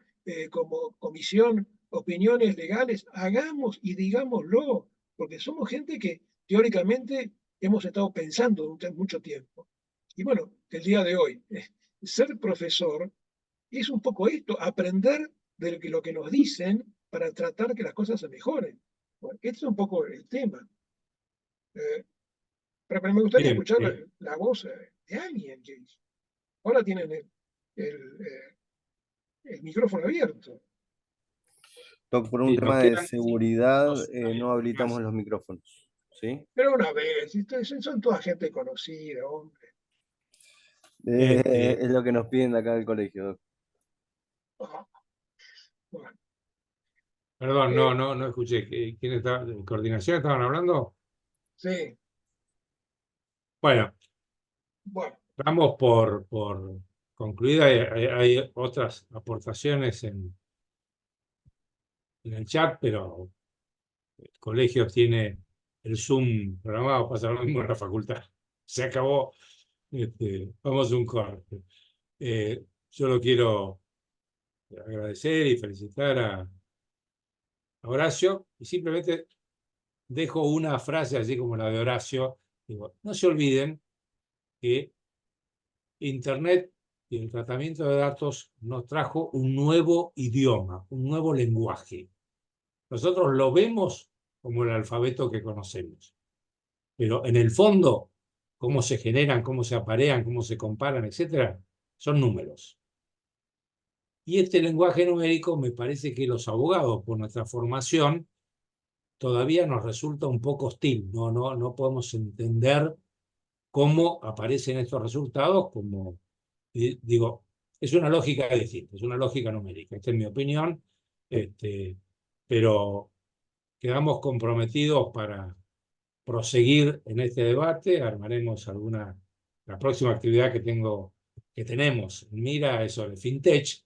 como comisión, opiniones legales, hagamos y digámoslo, porque somos gente que teóricamente hemos estado pensando durante mucho tiempo. Y bueno, el día de hoy, ser profesor es un poco esto, aprender de lo que nos dicen para tratar que las cosas se mejoren. Bueno, este es un poco el tema. Eh, pero me gustaría Bien, escuchar la voz de alguien que ahora tienen el, eh, el micrófono abierto. Doc, por un sí, nos tema de quedan seguridad, 2 minutos no habilitamos más. los micrófonos. ¿Sí? Pero una vez, son toda gente conocida, hombre. Este, Es lo que nos piden de acá del colegio, Doc. Ah, bueno, perdón, eh, no escuché. ¿Quién está? ¿En coordinación estaban hablando? sí, Bueno, bueno, damos por concluida. Hay otras aportaciones en el chat, pero el colegio tiene el Zoom programado, pasa lo mismo en la facultad. Se acabó. Vamos a un corte. Yo lo quiero agradecer y felicitar a Horacio y simplemente dejo una frase así como la de Horacio. Digo, no se olviden que Internet y el tratamiento de datos nos trajo un nuevo idioma, un nuevo lenguaje. Nosotros lo vemos como el alfabeto que conocemos, pero en el fondo, cómo se generan, cómo se aparean, cómo se comparan, etcétera, son números. Y este lenguaje numérico me parece que los abogados, por nuestra formación, todavía nos resulta un poco hostil. No podemos entender cómo aparecen estos resultados, como digo, es una lógica distinta, es una lógica numérica. Esta es mi opinión, pero quedamos comprometidos para proseguir en este debate. Armaremos la próxima actividad que tenemos en mira es sobre FinTech,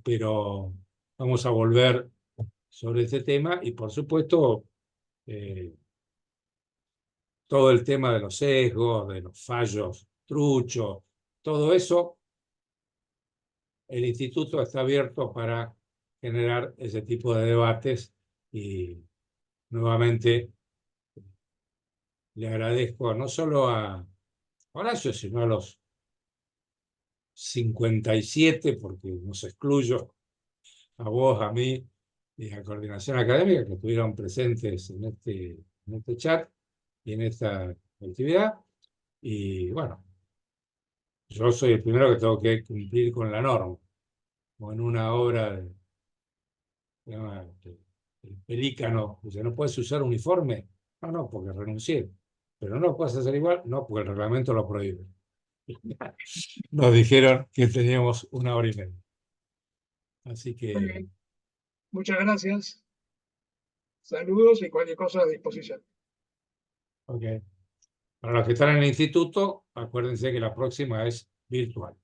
pero vamos a volver sobre este tema y por supuesto eh, todo el tema de los sesgos, de los fallos truchos, todo eso, el instituto está abierto para generar ese tipo de debates y nuevamente le agradezco no solo a Horacio, sino a los 57, porque nos excluyo, a vos, a mí y a Coordinación Académica que estuvieron presentes en este chat y en esta actividad. Y bueno, yo soy el primero que tengo que cumplir con la norma. O en una obra se llama, El Pelícano, dice, ¿no puedes usar uniforme? No, porque renuncié. Pero no puedes hacer igual, no, porque el reglamento lo prohíbe. Nos dijeron que teníamos 1 hora y media. Así Muy que, bien. Muchas gracias. Saludos y cualquier cosa a disposición. ok. Para los que están en el instituto, acuérdense que la próxima es virtual.